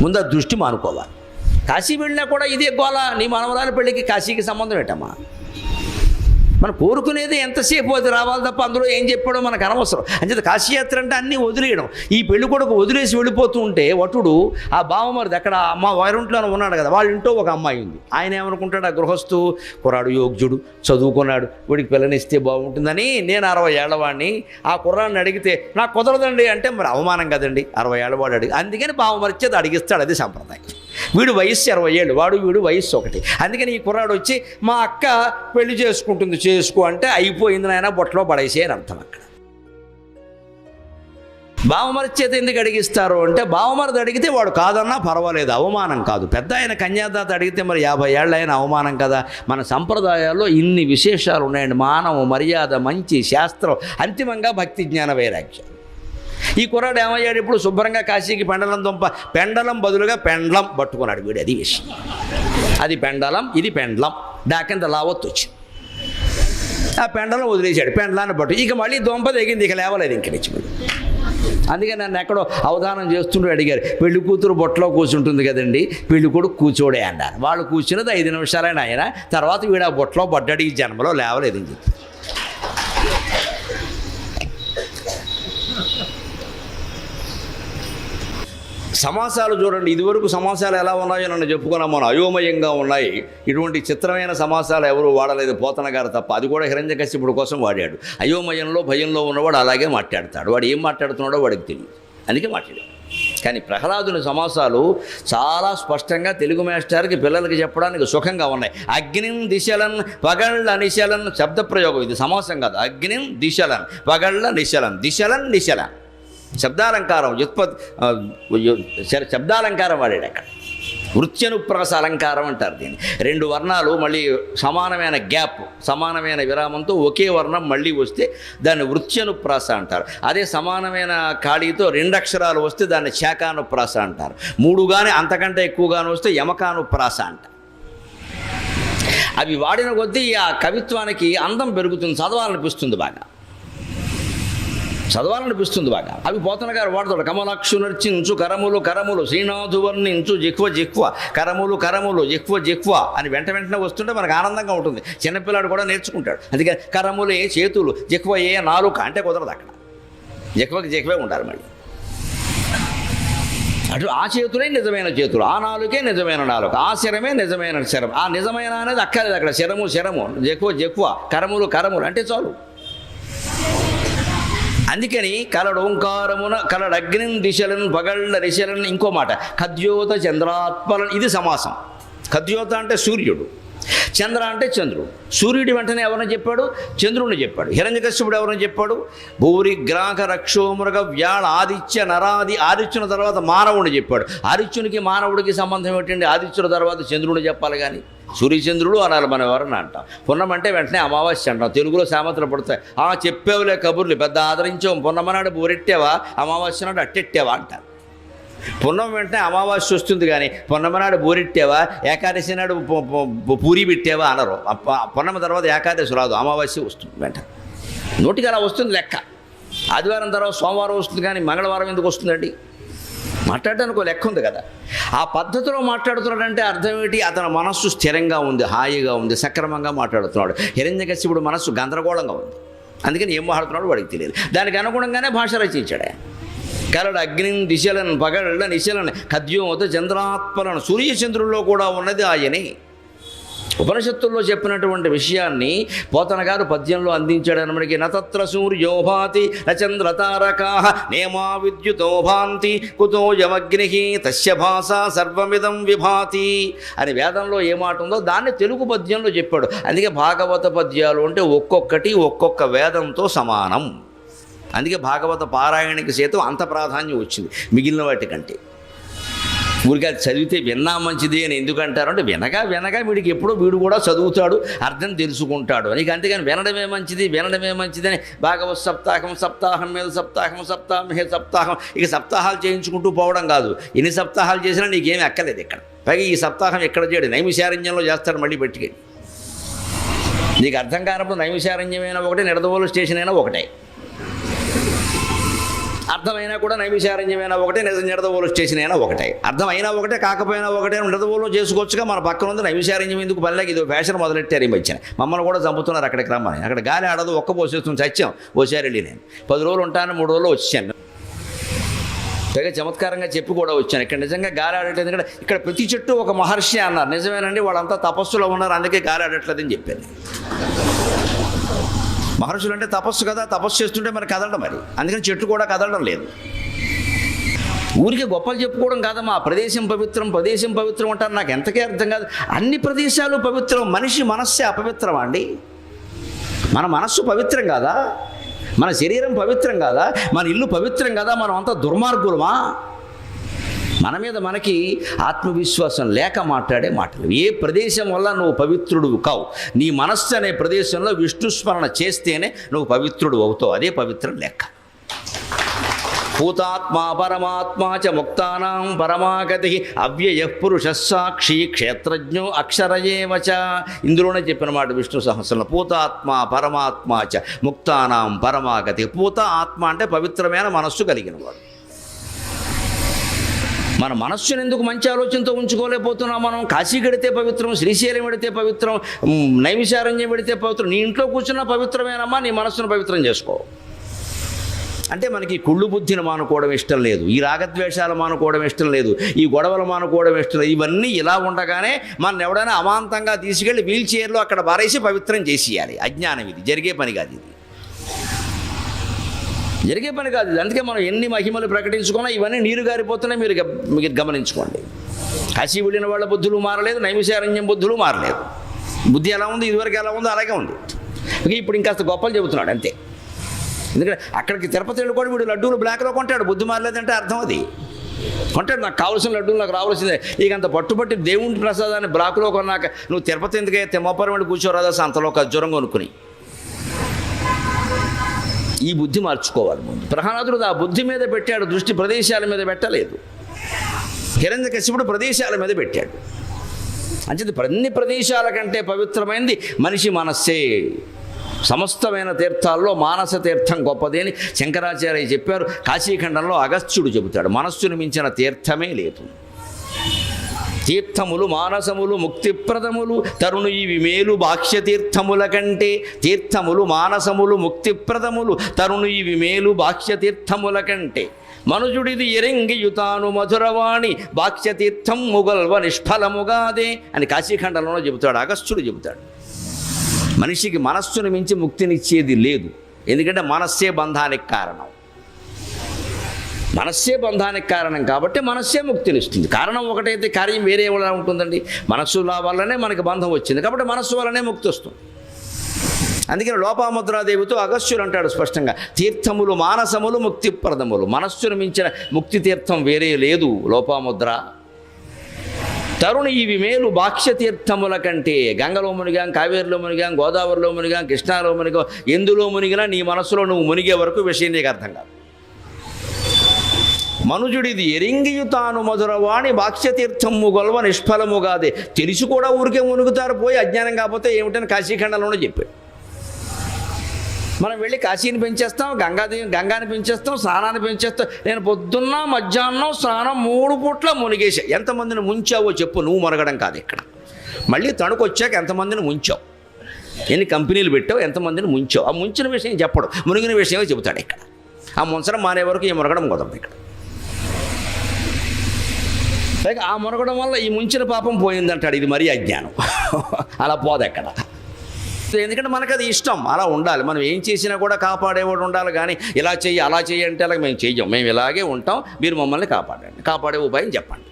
ముందు ఆ దృష్టి మానుకోవాలి. కాశీ వెళ్ళినా కూడా ఇదే గోల. నీ మనవరాల పెళ్ళికి కాశీకి సంబంధం ఏంటమ్మా? మనం కోరుకునేది ఎంతసేపు అది రావాలి తప్ప అందులో ఏం చెప్పాడో మనకు అనవసరం. అంచేత కాశీయాత్ర అంటే అన్నీ వదిలేయడం. ఈ పెళ్లి కొడుకు వదిలేసి వెళ్ళిపోతూ ఉంటే వటుడు ఆ బావమరిది అక్కడ అమ్మ వారింట్లోనే ఉన్నాడు కదా, వాళ్ళ ఇంట్లో ఒక అమ్మాయి ఉంది. ఆయన ఏమనుకుంటాడు, ఆ గృహస్థు కుర్రాడు యోగ్యుడు, చదువుకున్నాడు, వీడికి పిల్లనిస్తే బాగుంటుందని. నేను 60 ఏళ్లవాడిని, ఆ కుర్రాడిని అడిగితే నాకు కుదరదండి అంటే మరి అవమానం కదండి. 60 ఏళ్ళవాడు అడిగి, అందుకని బావమరిచేది అడిగిస్తాడు. అది సంప్రదాయం. వీడు వయస్సు 60 ఏళ్ళు, వీడు వయస్సు 1. అందుకని ఈ కుర్రాడు వచ్చి మా అక్క పెళ్లి చేసుకుంటుంది, చేసుకో అంటే అయిపోయింది నాయన, బొట్టలో పడేసే అని అర్థం. అక్కడ బావమరి చేత ఎందుకు అడిగిస్తారు అంటే, బావమరిది అడిగితే వాడు కాదన్నా పర్వాలేదు, అవమానం కాదు. పెద్ద ఆయన కన్యాదాత అడిగితే మరి 50 ఏళ్ళ ఆయన అవమానం కదా. మన సంప్రదాయాల్లో ఇన్ని విశేషాలు ఉన్నాయండి. మానవ మర్యాద, మంచి శాస్త్రం, అంతిమంగా భక్తి జ్ఞాన వైరాగ్యం. ఈ కుర్రాడు ఏమయ్యాడు, ఇప్పుడు శుభ్రంగా కాశీకి పెండలం బదులుగా పెండ్లం పట్టుకున్నాడు వీడు. అది విషయం. అది పెండలం, ఇది పెండ్లం. డాకింత లావత్తు వచ్చింది. ఆ పెండలం వదిలేశాడు, పెండ్లాన్ని పట్టు. ఇక మళ్ళీ దొంప తెగింది, ఇక లేవలేదు ఇంక నుంచి. అందుకే నన్ను ఎక్కడో అవధానం చేస్తుంటూ అడిగారు, పెళ్లి కూతురు బొట్టలో కూర్చుంటుంది కదండి, పెళ్లి కొడుకు కూర్చోడే అన్నారు. వాళ్ళు కూర్చున్నది 5 నిమిషాలైనా ఆయన, తర్వాత వీడు ఆ బొట్టలో పడ్డాడు, ఈ జన్మలో లేవలేదు అని చెప్పి. సమాసాలు చూడండి, ఇదివరకు సమాసాలు ఎలా ఉన్నాయో నన్ను చెప్పుకున్నాం మనం, అయోమయంగా ఉన్నాయి. ఇటువంటి చిత్రమైన సమాసాలు ఎవరు వాడలేదు, పోతన గారు తప్ప. అది కూడా హిరణ్యకశిపుడు కోసం వాడాడు. అయోమయంలో భయంలో ఉన్నవాడు అలాగే మాట్లాడతాడు. వాడు ఏం మాట్లాడుతున్నాడో వాడికి తెలియదు, అందుకే మాట్లాడాడు. కానీ ప్రహ్లాదుని సమాసాలు చాలా స్పష్టంగా తెలుగు మాస్టర్కి పిల్లలకి చెప్పడానికి సుఖంగా ఉన్నాయి. అగ్నిం దిశలన్ పగళ్ళ నిశలన్ శబ్ద ప్రయోగం, ఇది సమాసం కాదు. అగ్నిం దిశలన్ పగళ్ళ నిశలన్, దిశలన్ నిశలన్ శబ్దాలంకారం, శబ్దాలంకారం వాడాడు అక్కడ. వృత్యనుప్రాస అలంకారం అంటారు దీన్ని. 2 వర్ణాలు మళ్ళీ సమానమైన గ్యాప్, సమానమైన విరామంతో ఒకే వర్ణం మళ్ళీ వస్తే దాన్ని వృత్యనుప్రాస అంటారు. అదే సమానమైన ఖాళీతో 2 అక్షరాలు వస్తే దాన్ని శాఖానుప్రాస అంటారు. 3 కానీ అంతకంటే ఎక్కువగాను వస్తే యమకానుప్రాస అంటారు. అవి వాడిన కొద్దీ ఆ కవిత్వానికి అందం పెరుగుతుంది, చదవాలనిపిస్తుంది బాగా. అవి పోతన గారు వాడతాడు. కమలాక్షు నర్చించు కరములు కరములు, శ్రీనాథు వర్ణించు జిహ్వ కరములు జిహ్వ అని వెంటనే వస్తుంటే మనకు ఆనందంగా ఉంటుంది. చిన్నపిల్లాడు కూడా నేర్చుకుంటాడు. అందుకే కరములే చేతులు, జిహ్వ ఏ నాలుక అంటే కుదరదు. అక్కడ జిహ్వే ఉండాలి. మళ్ళీ అటు ఆ చేతులే నిజమైన చేతులు, ఆ నాలుకే నిజమైన నాలుక, ఆ శరమే నిజమైన శరం. ఆ నిజమైన అనేది అక్కర్లేదు. అక్కడ శరము, జిహ్వ కరములు అంటే చాలు. అందుకని కలడోంకారమున కలడగ్నిం దిశలను పగళ్ళ దిశలను. ఇంకో మాట ఖద్యోత చంద్రాత్పలను, ఇది సమాసం. ఖద్యోత అంటే సూర్యుడు, చంద్ర అంటే చంద్రుడు. సూర్యుడి వెంటనే ఎవరిని చెప్పాడు? చంద్రుడిని చెప్పాడు. హిరణ్యకశిపుడు ఎవరిని చెప్పాడు? భూరి గ్రాహ రక్షోమృగ వ్యాళ ఆదిత్య నరాది. ఆదిత్యుని తర్వాత మానవుడిని చెప్పాడు. ఆదిత్యునికి మానవుడికి సంబంధం ఏంటండి? ఆదిత్యుల తర్వాత చంద్రుడిని చెప్పాలి. కానీ సూర్యచంద్రుడు అనాలి మనం ఎవరన్నా అంటాం. పున్నమంటే వెంటనే అమావాస్య అంటాం. తెలుగులో సామెతలు పడతాయి. చెప్పేవులే కబుర్లు, పెద్ద ఆదరించాం. పున్నమనాడు బోరెట్టావా, అమావాస్య నాడు అట్టెట్టావా అంటారు. పున్నం వెంటనే అమావాస్య వస్తుంది, కానీ పున్నమనాడు బోరెట్టావా, ఏకాదశి నాడు పూరి పెట్టావా అనరు. పున్నమ తర్వాత ఏకాదశి రాదు, అమావాస్య వస్తుంది వెంటనే. నోటికి అలా వస్తుంది లెక్క. ఆదివారం తర్వాత సోమవారం వస్తుంది కానీ మంగళవారం ఎందుకు వస్తుందండి? మాట్లాడడానికి ఒక లెక్క ఉంది కదా. ఆ పద్ధతిలో మాట్లాడుతున్నాడంటే అర్థం ఏంటి? అతని మనస్సు స్థిరంగా ఉంది, హాయిగా ఉంది, సక్రమంగా మాట్లాడుతున్నాడు. హిరణ్యకశిపుడు మనస్సు గందరగోళంగా ఉంది. అందుకని ఏం మాట్లాడుతున్నాడు వాడికి తెలియదు. దానికి అనుగుణంగానే భాష రచించాడు ఆయన. కరడు అగ్నిని దిశలను పగళ్ళ నిశలను ఖద్యోత చంద్రాత్మలను సూర్యచంద్రుల్లో కూడా ఉన్నది ఆయనే. ఉపనిషత్తుల్లో చెప్పినటువంటి విషయాన్ని పోతన గారు పద్యంలో అందించాడు. మనకి నతత్ర సూర్యోభాతి నచంద్రతారకా నేమా విద్యుతోభాంతి కుతో యమగ్ని తస్య భాష సర్వమిదం విభాతి అని వేదంలో ఏ మాట ఉందో దాన్ని తెలుగు పద్యంలో చెప్పాడు. అందుకే భాగవత పద్యాలు అంటే ఒక్కొక్కటి ఒక్కొక్క వేదంతో సమానం. అందుకే భాగవత పారాయణకి సైతం అంత ప్రాధాన్యం వచ్చింది మిగిలిన వాటికంటే. ఊరికి అది చదివితే విన్నా మంచిది అని ఎందుకంటారు అంటే వినగా వీడికి ఎప్పుడో వీడు కూడా చదువుతాడు, అర్థం తెలుసుకుంటాడు అని. అంతేగాని వినడమే మంచిది అని భాగవత సప్తాహం మీద సప్తాహం ఇక సప్తాహాలు చేయించుకుంటూ పోవడం కాదు. ఎన్ని సప్తాహాలు చేసినా నీకేమీ ఎక్కలేదు ఇక్కడ. పైగా ఈ సప్తాహం ఎక్కడ చేయడు, నైమిషారణ్యంలో చేస్తాడు మళ్ళీ పెట్టుకెళ్ళి. నీకు అర్థం కానప్పుడు నైమిషారణ్యమైనా ఒకటే, నిడదవోలు స్టేషన్ అయినా ఒకటే. అర్థమైనా కూడా నైమిషారణ్యమైనా ఒకటే, నిడదవోలు స్టేషన్ అయినా ఒకటే. అర్థమైనా ఒకటే, కాకపోయినా ఒకటే. నిడదవోలు చేసుకోవచ్చుగా, మన పక్కన ఉంది నైమిషారణ్యం ఎందుకు పనిలేక ఇది ఫ్యాషన్ మొదలెట్టారు ఈ మధ్యన. మమ్మల్ని కూడా చంపుతున్నారు అక్కడికి రమ్మని. అక్కడ గాలి ఆడదు, ఒక్క పోసేస్తుంది, చచ్చాం. ఓసారి వెళ్ళి నేను 10 రోజులు ఉంటాను, 3 రోజులు వచ్చాను. పైగా చమత్కారంగా చెప్పి కూడా వచ్చాను. ఇక్కడ నిజంగా గాలి ఆడట్లేదు. ఇక్కడ ప్రతి చెట్టు ఒక మహర్షి అన్నారు. నిజమేనండి, వాళ్ళంతా తపస్సులో ఉన్నారు, అందుకే గాలి ఆడట్లేదని చెప్పాను. మహర్షులు అంటే తపస్సు కదా, తపస్సు చేస్తుంటే మరి కదలడం, మరి అందుకని చెట్టు కూడా కదలడం లేదు. ఊరికి గొప్పలు చెప్పుకోవడం కాదమ్మా. ప్రదేశం పవిత్రం అంటారు. నాకు ఎంతకే అర్థం కాదు. అన్ని ప్రదేశాలు పవిత్రం, మనిషి మనస్సే అపవిత్రమా అండి? మన మనస్సు పవిత్రం కాదా? మన శరీరం పవిత్రం కాదా? మన ఇల్లు పవిత్రం కాదా? మనం అంతా దుర్మార్గులమా? మన మీద మనకి ఆత్మవిశ్వాసం లేక మాట్లాడే మాటలు. ఏ ప్రదేశం వల్ల నువ్వు పవిత్రుడు కావు. నీ మనస్సు అనే ప్రదేశంలో విష్ణుస్మరణ చేస్తేనే నువ్వు పవిత్రుడు అవుతావు. అదే పవిత్రం లెక్క. భూతాత్మా పరమాత్మా చ ముక్తానాం పరమాగతి అవ్యయ పురుష సాక్షి క్షేత్రజ్ఞో అక్షరయేవ చ. ఇందులోనే చెప్పిన మాట విష్ణు సహస్రంలో. భూతాత్మా పరమాత్మా చ ముక్తానాం పరమాగతి. భూత ఆత్మ అంటే పవిత్రమైన మనస్సు కలిగిన వాడు. మన మనస్సును ఎందుకు మంచి ఆలోచనతో ఉంచుకోలేకపోతున్నాం మనం? కాశీ గడితే పవిత్రం, శ్రీశైలం పెడితే పవిత్రం, నైమిషారణ్యం పెడితే పవిత్రం. నీ ఇంట్లో కూర్చున్న పవిత్రమేనమ్మా, నీ మనస్సును పవిత్రం చేసుకో. అంటే మనకి కుళ్ళు బుద్ధిని మానుకోవడం ఇష్టం లేదు, ఈ రాగద్వేషాలు మానుకోవడం ఇష్టం లేదు, ఈ గొడవలు మానుకోవడం ఇష్టం లేదు. ఇవన్నీ ఇలా ఉండగానే మన ఎవడైనా అమాంతంగా తీసుకెళ్ళి వీల్ చైర్లో అక్కడ బారేసి పవిత్రం చేసేయాలి. అజ్ఞానం. ఇది జరిగే పని కాదు. అందుకే మనం ఎన్ని మహిమలు ప్రకటించుకున్నా ఇవన్నీ నీరు గారిపోతున్నాయి. మీరు గమనించుకోండి. కాశీ వెళ్ళిన వాళ్ళ బుద్ధులు మారలేదు, నైమిషారణ్యం బుద్ధులు మారలేదు. బుద్ధి ఎలా ఉంది, ఇదివరకు ఎలా ఉందో అలాగే ఉంది. ఇప్పుడు ఇంకాస్త గొప్పలు చెబుతున్నాడు అంతే. ఎందుకంటే అక్కడికి తిరుపతి వెళ్ళి కూడా వీడు లడ్డూలు బ్లాక్లో కొంటాడు. బుద్ధి మారలేదంటే అర్థం అది. కొంటాడు, నాకు కావాల్సిన లడ్డూలు నాకు రావాల్సిందే. ఇక అంత పట్టుబట్టి దేవుడి ప్రసాదాన్ని బ్లాక్లో కొన్నాక నువ్వు తిరుపతి ఎందుకైతే తెమ్మపరం వెళ్ళి కూర్చోరాదా అంతలో ఖర్జూరం కొనుక్కుని. ఈ బుద్ధి మార్చుకోవాలి ముందు. ప్రహ్లాదుడు ఆ బుద్ధి మీద పెట్టాడు దృష్టి, ప్రదేశాల మీద పెట్టలేదు. హిరణ్యకశిపుడు ప్రదేశాల మీద పెట్టాడు. అంచేది అన్ని ప్రదేశాల కంటే పవిత్రమైనది మనిషి మనస్సే. సమస్తమైన తీర్థాల్లో మానస తీర్థం గొప్పది అని శంకరాచార్య చెప్పారు. కాశీఖండంలో అగస్త్యుడు చెబుతాడు, మనస్సును మించిన తీర్థమే లేదు. తీర్థములు మానసములు ముక్తిప్రదములు తరుణు ఇవి మేలు బాహ్య తీర్థముల కంటే. తీర్థములు మానసములు ముక్తిప్రదములు తరుణు ఇవి మేలు బాహ్య తీర్థముల కంటే. మనుజుడిది ఎరింగియుతాను మధురవాణి బాహ్య తీర్థం ముగల్వ నిష్ఫలముగాదే అని కాశీఖండంలో చెబుతాడు, అగస్త్యుడు చెబుతాడు. మనిషికి మనస్సును మించి ముక్తినిచ్చేది లేదు. ఎందుకంటే మనస్సే బంధానికి కారణం. మనస్సే బంధానికి కారణం కాబట్టి మనస్సే ముక్తినిస్తుంది. కారణం ఒకటైతే కార్యం వేరే ఎలా ఉంటుందండి? మనస్సు వల్లనే మనకి బంధం వచ్చింది కాబట్టి మనస్సు వల్లనే ముక్తి వస్తుంది. అందుకని లోపాముద్రాదేవితో అగస్త్యుడు అంటాడు స్పష్టంగా, తీర్థములు మానసములు ముక్తిప్రదములు. మనస్సును మించిన ముక్తి తీర్థం వేరే లేదు లోపాముద్ర. తరుణి ఇవి మేలు బాహ్య తీర్థముల కంటే. గంగలో మునిగాం, కావేరిలో మునిగాం, గోదావరిలో మునిగాం, కృష్ణాలో మునిగాం, ఎందులో మునిగినా నీ మనసులో నువ్వు మునిగే వరకు విషయం నీకు అర్థం కాదు. మనుజుడిది ఎరింగియు తాను మధురవాణి బాక్ష్యతీర్థము గొల్వ నిష్ఫలముగాదే. తెలిసి కూడా ఊరికే మునుగుతారు పోయి, అజ్ఞానం కాకపోతే ఏమిటని కాశీఖండంలోనే చెప్పాడు. మనం వెళ్ళి కాశీని పెంచేస్తాం, గంగాని పెంచేస్తాం, స్నానాన్ని పెంచేస్తాం. నేను పొద్దున్న మధ్యాహ్నం స్నానం 3 పూట్ల మునిగేసా. ఎంతమందిని ముంచావో చెప్పు, నువ్వు మునగడం కాదు ఇక్కడ. మళ్ళీ తణుకు వచ్చాక ఎంతమందిని ముంచావు, ఎన్ని కంపెనీలు పెట్టావు, ఎంతమందిని ముంచావు. ఆ ముంచిన విషయం చెప్పడు, మునిగిన విషయమే చెబుతాడు ఇక్కడ. ఆ ముంచడం మానే వరకు ఈ మునగడం కుదరదు ఇక్కడ. పైగా ఆ మునగడం వల్ల ఈ ముంచిన పాపం పోయిందంటాడు. ఇది మరీ అజ్ఞానం. అలా పోదు ఎక్కడ. ఎందుకంటే మనకు అది ఇష్టం, అలా ఉండాలి. మనం ఏం చేసినా కూడా కాపాడేవాడు ఉండాలి. కానీ ఇలా చెయ్యి అలా చెయ్యి అంటే అలాగే మేము చెయ్యం. మేము ఇలాగే ఉంటాం, మీరు మమ్మల్ని కాపాడండి, కాపాడే ఉపాయం చెప్పండి.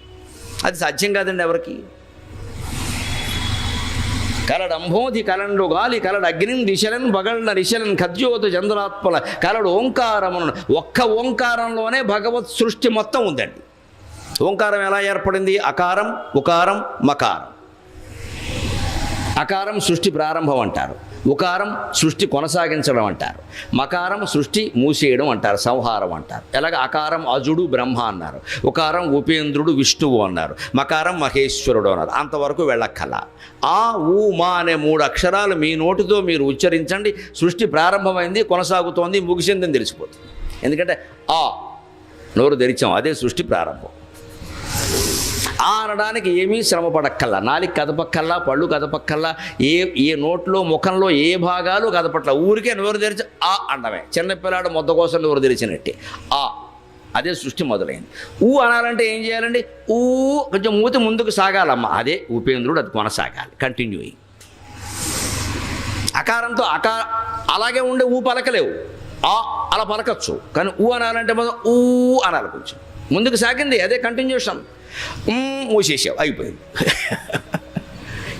అది సాధ్యం కాదండి ఎవరికి. కలడంభోధి కలండు గాలి కలడు అగ్నిన్ దిశలన్ పగళ్ళ రిశలన్ ఖద్యోతు చంద్రాత్మల కలడు ఓంకారమును. ఒక్క ఓంకారంలోనే భగవత్ సృష్టి మొత్తం ఉందండి. ఓంకారం ఎలా ఏర్పడింది? అకారం, ఉకారం, మకారం. అకారం సృష్టి ప్రారంభం అంటారు, ఉకారం సృష్టి కొనసాగించడం అంటారు, మకారం సృష్టి మూసేయడం అంటారు, సంహారం అంటారు. ఎలాగ అకారం అజుడు బ్రహ్మ అన్నారు, ఉకారం ఉపేంద్రుడు విష్ణువు అన్నారు, మకారం మహేశ్వరుడు అన్నారు. అంతవరకు వెళ్ళక్కల. ఆ ఊ మా అనే 3 అక్షరాలు మీ నోటితో మీరు ఉచ్చరించండి. సృష్టి ప్రారంభమైంది, కొనసాగుతోంది, ముగిసిందని తెలిసిపోతుంది. ఎందుకంటే ఆ నోరు తెరిచాం, అదే సృష్టి ప్రారంభం. ఆ అనడానికి ఏమీ శ్రమ పడక్కల్లా, నాలుగు కదపక్కల్లా, పళ్ళు కదపక్కల్లా, ఏ నోట్లో ముఖంలో ఏ భాగాలు కదపట్ల. ఊరికే నోరు తెరిచి ఆ అండమే. చిన్నపిల్లాడు మొద్ద కోసం నోరు తెరిచినట్టే ఆ, అదే సృష్టి మొదలైంది. ఊ అనాలంటే ఏం చేయాలండి? ఊ కొంచెం మూతి ముందుకు సాగాలమ్మా, అదే ఉపేంద్రుడు, అది కొనసాగాలి, కంటిన్యూయింగ్. అకారంతో అలాగే ఉండే ఊ పలకలేవు. ఆ అలా పలకచ్చు, కానీ ఊ అనాలంటే మొదలు ఊ అనాలి, కొంచెం ముందుకు సాగింది, అదే కంటిన్యూషన్. మూసేసావు, అయిపోయింది.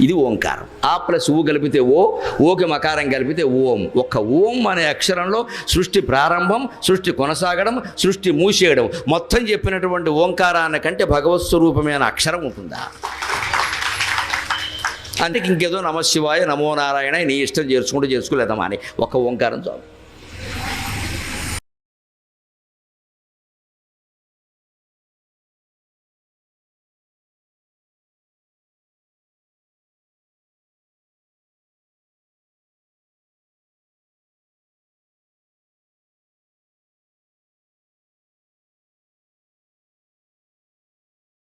ఇది ఓంకారం. ఆ ప్లస్ ఊ కలిపితే ఓ, ఓకి మకారం కలిపితే ఓం. ఒక్క ఓం అనే అక్షరంలో సృష్టి ప్రారంభం, సృష్టి కొనసాగడం, సృష్టి మూసేయడం మొత్తం చెప్పినటువంటి ఓంకారానికంటే భగవత్ స్వరూపమైన అక్షరం ఉంటుందా? అంటే ఇంకేదో నమశివాయ, నమో నారాయణ నీ ఇష్టం చేసుకోలేదమ్మా అని ఒక్క ఓంకారం చాలు.